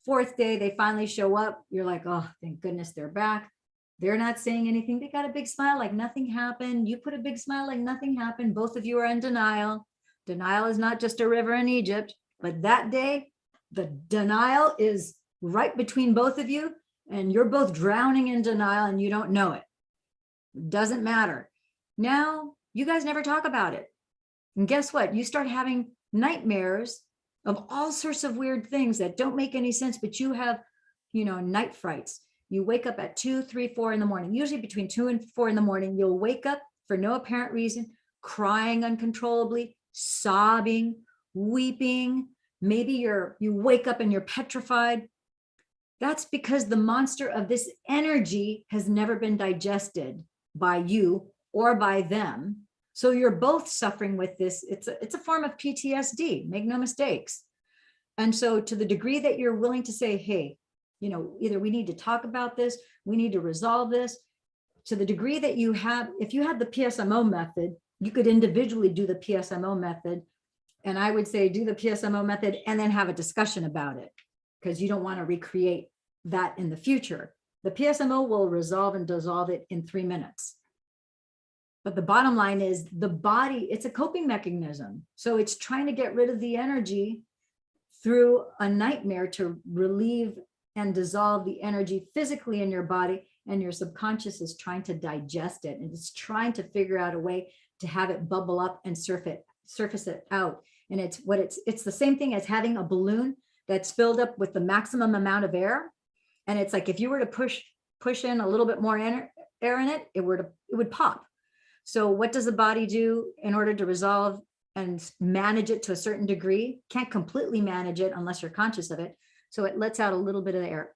4th day, they finally show up. You're like, oh, thank goodness they're back. They're not saying anything. They got a big smile like nothing happened. You put a big smile like nothing happened. Both of you are in denial. Denial is not just a river in Egypt, but that day, the denial is right between both of you and you're both drowning in denial and you don't know it. It doesn't matter. Now, you guys never talk about it. And guess what? You start having nightmares of all sorts of weird things that don't make any sense, but you have, night frights. You wake up at 2, 3, 4 in the morning, usually between 2 and 4 in the morning. You'll wake up for no apparent reason, crying uncontrollably, sobbing, weeping. Maybe you wake up and you're petrified. That's because the monster of this energy has never been digested by you or by them. So you're both suffering with this. It's a form of PTSD, make no mistakes. And so to the degree that you're willing to say, hey, either we need to talk about this, we need to resolve this, to the degree that if you had the PSMO method, you could individually do the PSMO method. And I would say do the PSMO method and then have a discussion about it because you don't want to recreate that in the future. The PSMO will resolve and dissolve it in 3 minutes. But the bottom line is the body, it's a coping mechanism. So it's trying to get rid of the energy through a nightmare to relieve and dissolve the energy physically in your body. And your subconscious is trying to digest it. And it's trying to figure out a way to have it bubble up and surface it out. And it's the same thing as having a balloon that's filled up with the maximum amount of air. And it's like, if you were to push in a little bit more air in it, it would pop. So what does the body do in order to resolve and manage it to a certain degree? Can't completely manage it unless you're conscious of it. So it lets out a little bit of air,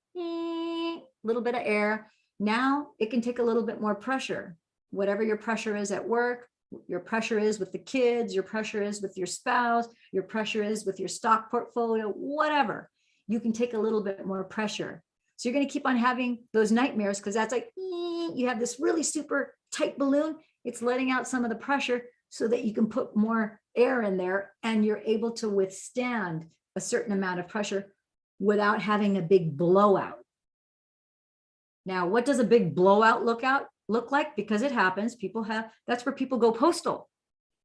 little bit of air. Now it can take a little bit more pressure, whatever your pressure is at work, your pressure is with the kids, your pressure is with your spouse, your pressure is with your stock portfolio, whatever. You can take a little bit more pressure. So you're going to keep on having those nightmares because that's like, you have this really super tight balloon. It's letting out some of the pressure so that you can put more air in there and you're able to withstand a certain amount of pressure without having a big blowout. Now, what does a big blowout look like? Because it happens. That's where people go postal.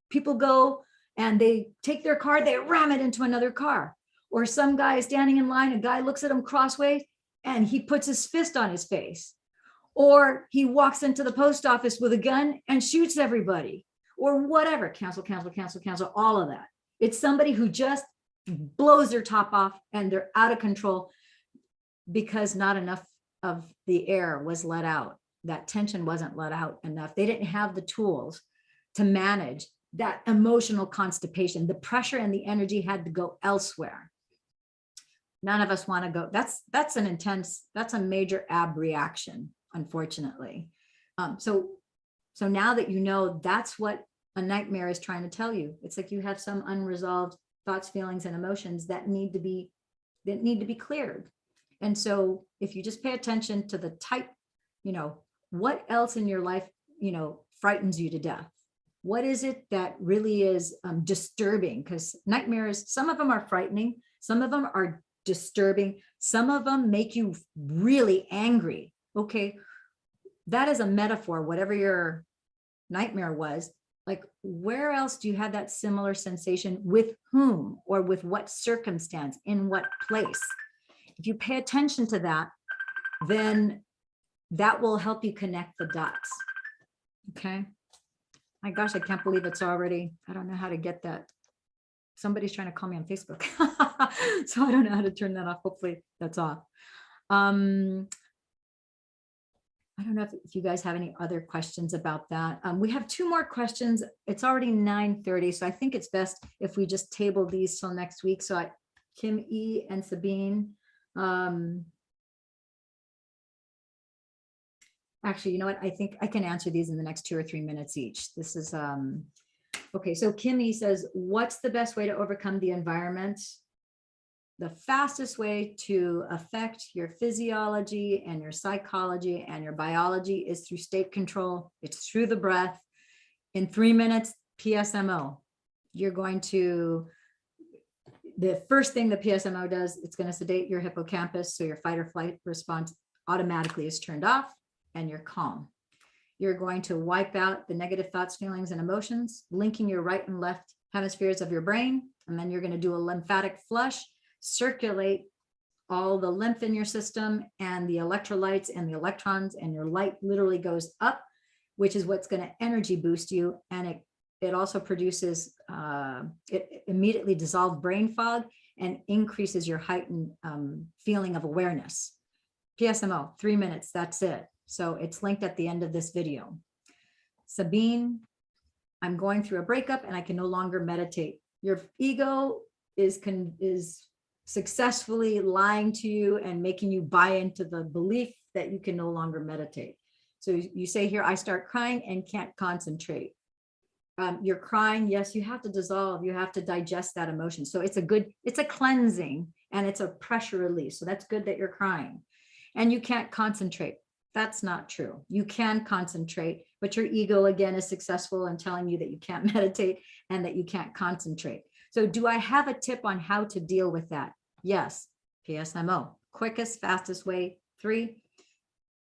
People go and they take their car, they ram it into another car. Or some guy is standing in line, a guy looks at him crossways and he puts his fist on his face. Or he walks into the post office with a gun and shoots everybody or whatever. Cancel, all of that. It's somebody who just blows their top off and they're out of control because not enough of the air was let out. that tension wasn't let out enough. They didn't have the tools to manage that emotional constipation. The pressure and the energy had to go elsewhere. None of us want to go. That's an intense, that's a major ab reaction, unfortunately. So now that you know, that's what a nightmare is trying to tell you. It's like you have some unresolved thoughts, feelings, and emotions that need to be cleared. And so if you just pay attention to the type, what else in your life, frightens you to death? What is it that really is disturbing? Because nightmares, some of them are frightening, some of them are disturbing, some of them make you really angry. Okay, that is a metaphor, whatever your nightmare was. Like, where else do you have that similar sensation? With whom or with what circumstance, in what place? If you pay attention to that, then that will help you connect the dots. Okay. My gosh, I can't believe it's already, I don't know how to get that. Somebody's trying to call me on Facebook. So I don't know how to turn that off. Hopefully that's off. I don't know if you guys have any other questions about that. We have 2 more questions. It's already 9:30. So I think it's best if we just table these till next week. So Kim E and Sabine, actually, you know what? I think I can answer these in the next 2 or 3 minutes each. This is, okay. So Kimmy says, what's the best way to overcome the environment? The fastest way to affect your physiology and your psychology and your biology is through state control. It's through the breath. In 3 minutes, PSMO. You're going to, the first thing the PSMO does, it's going to sedate your hippocampus. So your fight or flight response automatically is turned off and you're calm. You're going to wipe out the negative thoughts, feelings, and emotions, linking your right and left hemispheres of your brain. And then you're going to do a lymphatic flush, circulate all the lymph in your system and the electrolytes and the electrons, and your light literally goes up, which is what's going to energy boost you. And it also produces, it immediately dissolves brain fog and increases your heightened feeling of awareness. PSMO, 3 minutes, that's it. So it's linked at the end of this video. Sabine, I'm going through a breakup and I can no longer meditate. Your ego is successfully lying to you and making you buy into the belief that you can no longer meditate. So you say here, I start crying and can't concentrate. You're crying. Yes, you have to dissolve. You have to digest that emotion. So it's a cleansing and it's a pressure release. So that's good that you're crying. And you can't concentrate. That's not true. You can concentrate, but your ego again is successful in telling you that you can't meditate and that you can't concentrate. So do I have a tip on how to deal with that? Yes, PSMO, quickest, fastest way, 3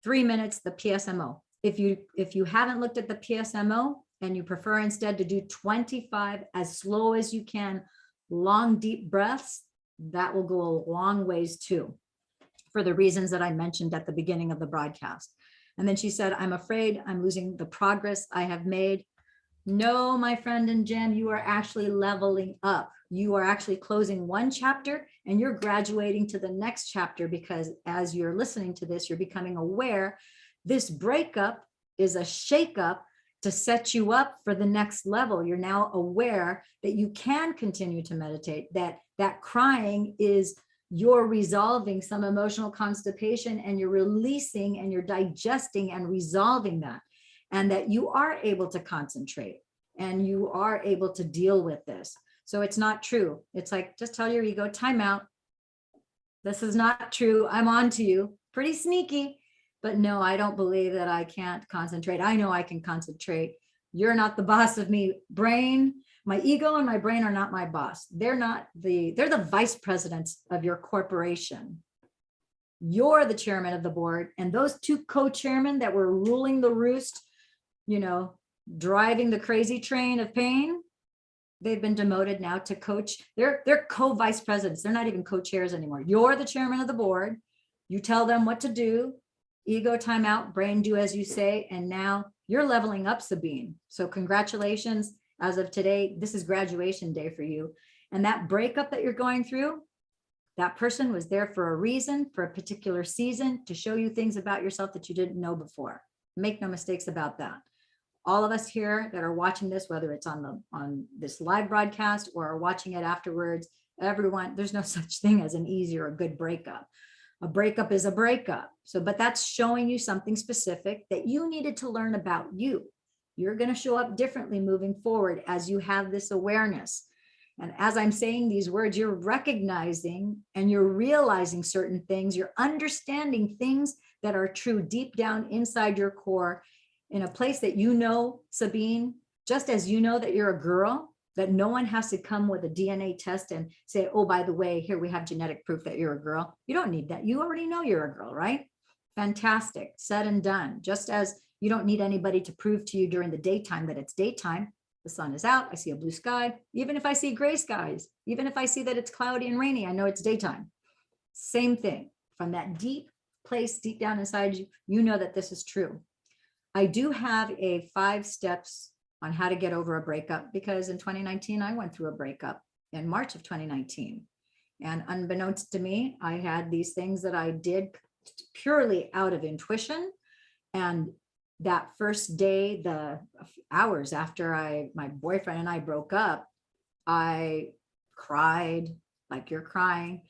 minutes, the PSMO. If you haven't looked at the PSMO and you prefer instead to do 25 as slow as you can, long, deep breaths, that will go a long ways too, for the reasons that I mentioned at the beginning of the broadcast. And then she said, I'm afraid I'm losing the progress I have made. No, my friend and Jen, you are actually leveling up. You are actually closing one chapter and you're graduating to the next chapter, because as you're listening to this, you're becoming aware this breakup is a shakeup to set you up for the next level. You're now aware that you can continue to meditate, that crying is you're resolving some emotional constipation and you're releasing and you're digesting and resolving that, and that you are able to concentrate and you are able to deal with this. So it's not true. It's like, just tell your ego, time out. This is not true. I'm on to you. Pretty sneaky, but no, I don't believe that I can't concentrate. I know I can concentrate. You're not the boss of me. Brain, my ego and my brain are not my boss. They're the vice presidents of your corporation. You're the chairman of the board, and those 2 co-chairmen that were ruling the roost, driving the crazy train of pain, they've been demoted now to coach. They're co-vice presidents. They're not even co-chairs anymore. You're the chairman of the board. You tell them what to do. Ego, time out, brain, do as you say. And now you're leveling up, Sabine. So congratulations. As of today, this is graduation day for you. And that breakup that you're going through, that person was there for a reason, for a particular season, to show you things about yourself that you didn't know before. Make no mistakes about that. All of us here that are watching this, whether it's on this live broadcast or are watching it afterwards, everyone, there's no such thing as an easy or a good breakup. A breakup is a breakup. So, but that's showing you something specific that you needed to learn about you. You're going to show up differently moving forward as you have this awareness. And as I'm saying these words, you're recognizing and you're realizing certain things. You're understanding things that are true deep down inside your core, in a place that you know, Sabine, just as you know that you're a girl, that no one has to come with a DNA test and say, oh, by the way, here we have genetic proof that you're a girl. You don't need that. You already know you're a girl, right? Fantastic. Said and done. Just as you don't need anybody to prove to you during the daytime that it's daytime. The sun is out. I see a blue sky. Even if I see gray skies, even if I see that it's cloudy and rainy, I know it's daytime. Same thing. From that deep place, deep down inside you, you know that this is true. I do have a 5 steps on how to get over a breakup, because in 2019, I went through a breakup in March of 2019. And unbeknownst to me, I had these things that I did purely out of intuition. And that first day, the hours after my boyfriend and I broke up, I cried like you're crying.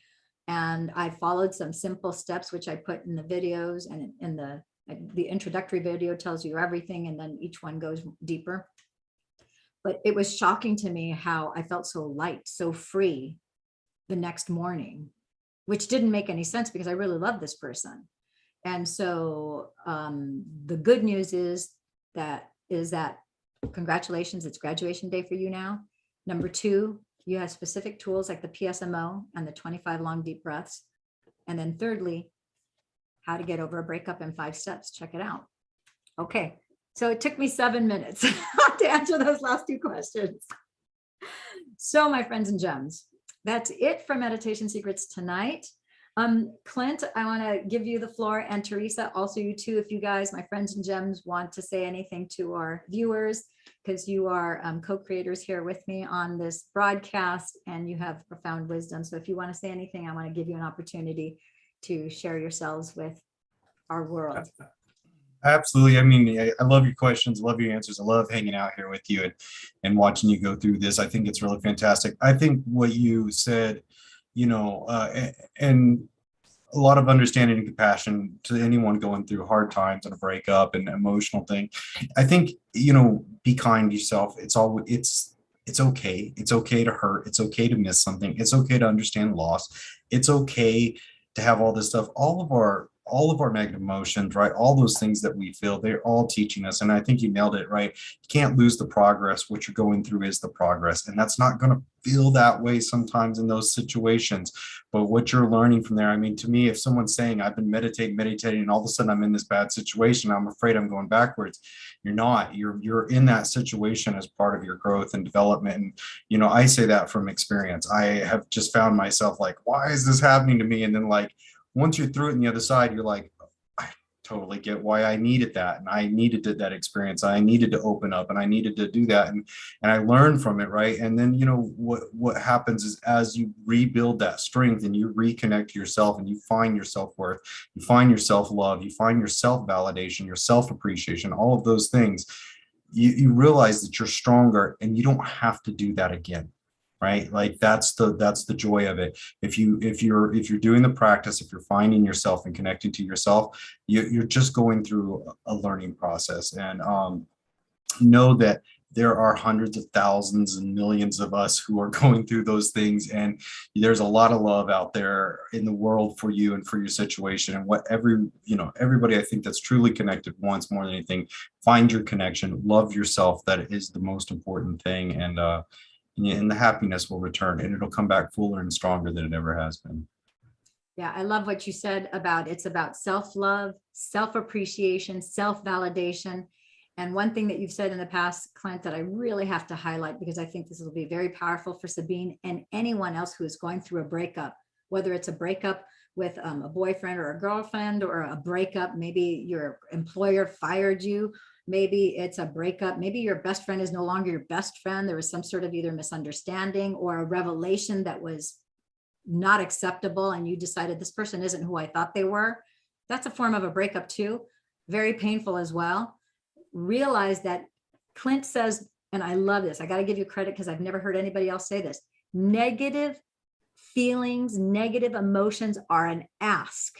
And I followed some simple steps, which I put in the videos, and in the introductory video tells you everything, and then each one goes deeper. But it was shocking to me how I felt so light, so free the next morning, which didn't make any sense because I really love this person. And so the good news is that congratulations, it's graduation day for you now. Number 2, you have specific tools like the PSMO and the 25 long deep breaths. And then thirdly, how to get over a breakup in 5 steps. Check it out. Okay, so it took me 7 minutes to answer those last 2 questions. So my friends and gems, that's it for Meditation Secrets tonight. Clint, I want to give you the floor, and Teresa, also you too, if you guys, my friends and gems, want to say anything to our viewers, because you are co-creators here with me on this broadcast and you have profound wisdom. So if you want to say anything, I want to give you an opportunity to share yourselves with our world. Absolutely. I mean, I love your questions, love your answers. I love hanging out here with you and watching you go through this. I think it's really fantastic. I think what you said, you know, and a lot of understanding and compassion to anyone going through hard times and a breakup and emotional thing. I think, you know, be kind to yourself. It's okay. It's okay to hurt. It's okay to miss something. It's okay to understand loss. It's okay to have all this stuff. All of our negative emotions, right? All those things that we feel, they're all teaching us. And I think you nailed it, right? You can't lose the progress. What you're going through is the progress. And that's not going to feel that way sometimes in those situations. But what you're learning from there, I mean, to me, if someone's saying, I've been meditating, and all of a sudden I'm in this bad situation, I'm afraid I'm going backwards. You're not. You're in that situation as part of your growth and development. And, you know, I say that from experience. I have just found myself like, why is this happening to me? And then like, once you're through it on the other side, you're like, I totally get why I needed that. And I needed that experience. I needed to open up and I needed to do that. And I learned from it, right? And then, you know, what happens is as you rebuild that strength and you reconnect to yourself and you find your self-worth, you find your self-love, you find your self-validation, your self-appreciation, all of those things, you realize that you're stronger and you don't have to do that again. Right? Like that's the joy of it. If you're doing the practice, if you're finding yourself and connecting to yourself, you're just going through a learning process. And know that there are hundreds of thousands and millions of us who are going through those things. And there's a lot of love out there in the world for you and for your situation. And everybody I think that's truly connected wants more than anything, find your connection, love yourself. That is the most important thing. And the happiness will return and it'll come back fuller and stronger than it ever has been. Yeah, I love what you said about it's about self-love, self-appreciation, self-validation. And one thing that you've said in the past, Clint, that I really have to highlight, because I think this will be very powerful for Sabine and anyone else who is going through a breakup, whether it's a breakup with a boyfriend or a girlfriend, or a breakup, maybe your employer fired you. Maybe it's a breakup. Maybe your best friend is no longer your best friend. There was some sort of either misunderstanding or a revelation that was not acceptable. And you decided this person isn't who I thought they were. That's a form of a breakup too. very painful as well. Realize that Clint says, and I love this, I got to give you credit because I've never heard anybody else say this, negative feelings, negative emotions are an ask.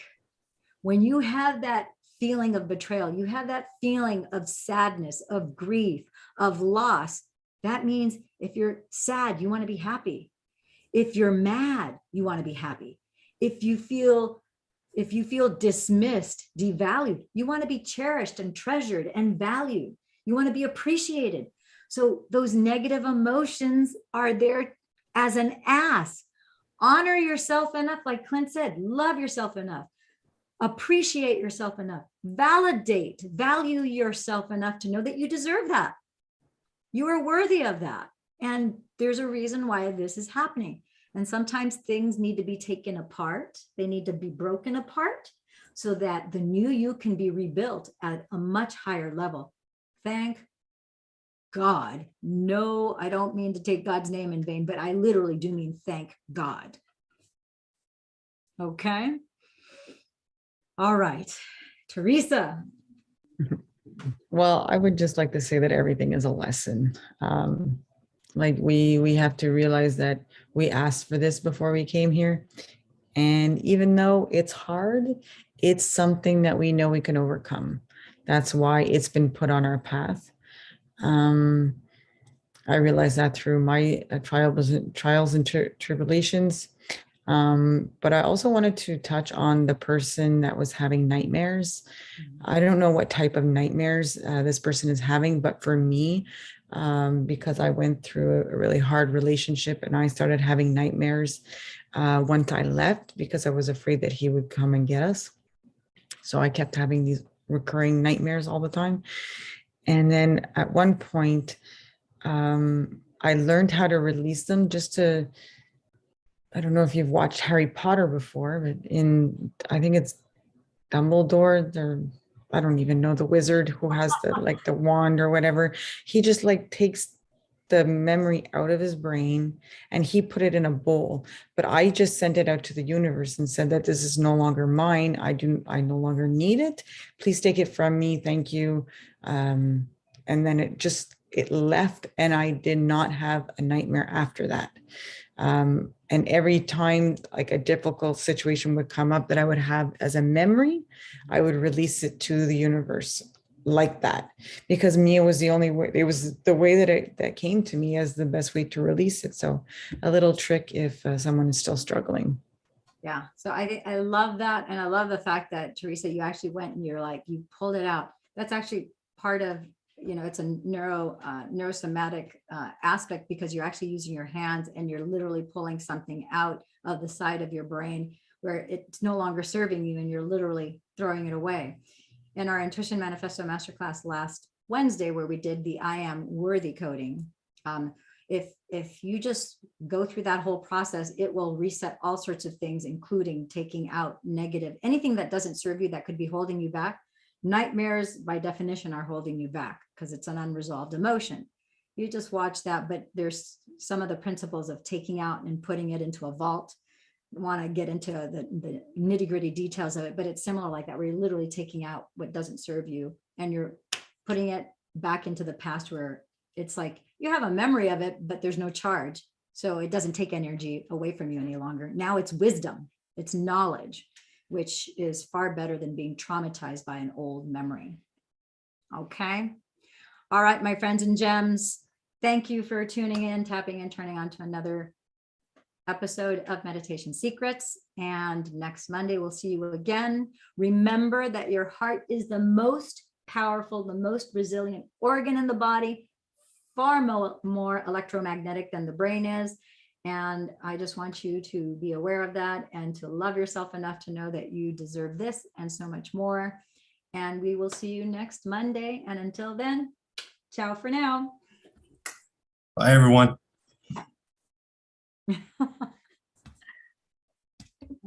When you have that feeling of betrayal, you have that feeling of sadness, of grief, of loss, that means if you're sad, you want to be happy. If you're mad, you want to be happy. If you feel dismissed, devalued, you want to be cherished and treasured and valued. You want to be appreciated. So those negative emotions are there as an ask. Honor yourself enough, like Clint said, love yourself enough, appreciate yourself enough, value yourself enough to know that you deserve that. You are worthy of that. And there's a reason why this is happening. And sometimes things need to be taken apart. They need to be broken apart so that the new you can be rebuilt at a much higher level. Thank God. No, I don't mean to take God's name in vain, but I literally do mean thank God. Okay. All right. Teresa. Well, I would just like to say that everything is a lesson. Like we have to realize that we asked for this before we came here. And even though it's hard, it's something that we know we can overcome. That's why it's been put on our path. I realized that through my trials and tribulations. But I also wanted to touch on the person that was having nightmares. I don't know what type of nightmares this person is having, but for me, because I went through a really hard relationship and I started having nightmares once I left because I was afraid that he would come and get us. So I kept having these recurring nightmares all the time. And then at one point, I learned how to release them just to, I don't know if you've watched Harry Potter before, but I think it's Dumbledore, I don't even know, the wizard who has the wand or whatever. He just takes the memory out of his brain and he put it in a bowl. But I just sent it out to the universe and said that this is no longer mine. I no longer need it. Please take it from me. Thank you. And then it left and I did not have a nightmare after that. And every time a difficult situation would come up that I would have as a memory, I would release it to the universe like that, because Mia was the only way. It was the way that came to me as the best way to release it. So a little trick if someone is still struggling. Yeah. So I love that. And I love the fact that Teresa, you actually went and you pulled it out. That's actually part of, it's a neurosomatic aspect, because you're actually using your hands and you're literally pulling something out of the side of your brain where it's no longer serving you and you're literally throwing it away. In our Intuition Manifesto Masterclass last Wednesday, where we did the I am worthy coding, if you just go through that whole process, it will reset all sorts of things, including taking out negative, anything that doesn't serve you, that could be holding you back. Nightmares, by definition, are holding you back because it's an unresolved emotion. You just watch that, but there's some of the principles of taking out and putting it into a vault. I want to get into the nitty-gritty details of it, but it's similar like that, where you're literally taking out what doesn't serve you and you're putting it back into the past, where it's like you have a memory of it, but there's no charge. So it doesn't take energy away from you any longer. Now it's wisdom, it's knowledge, which is far better than being traumatized by an old memory. Okay. All right, my friends and gems, thank you for tuning in, tapping in, turning on to another episode of Meditation Secrets. And next Monday, we'll see you again. Remember that your heart is the most powerful, the most resilient organ in the body, far more electromagnetic than the brain is. And I just want you to be aware of that and to love yourself enough to know that you deserve this and so much more. And we will see you next Monday. And until then, ciao for now. Bye, everyone.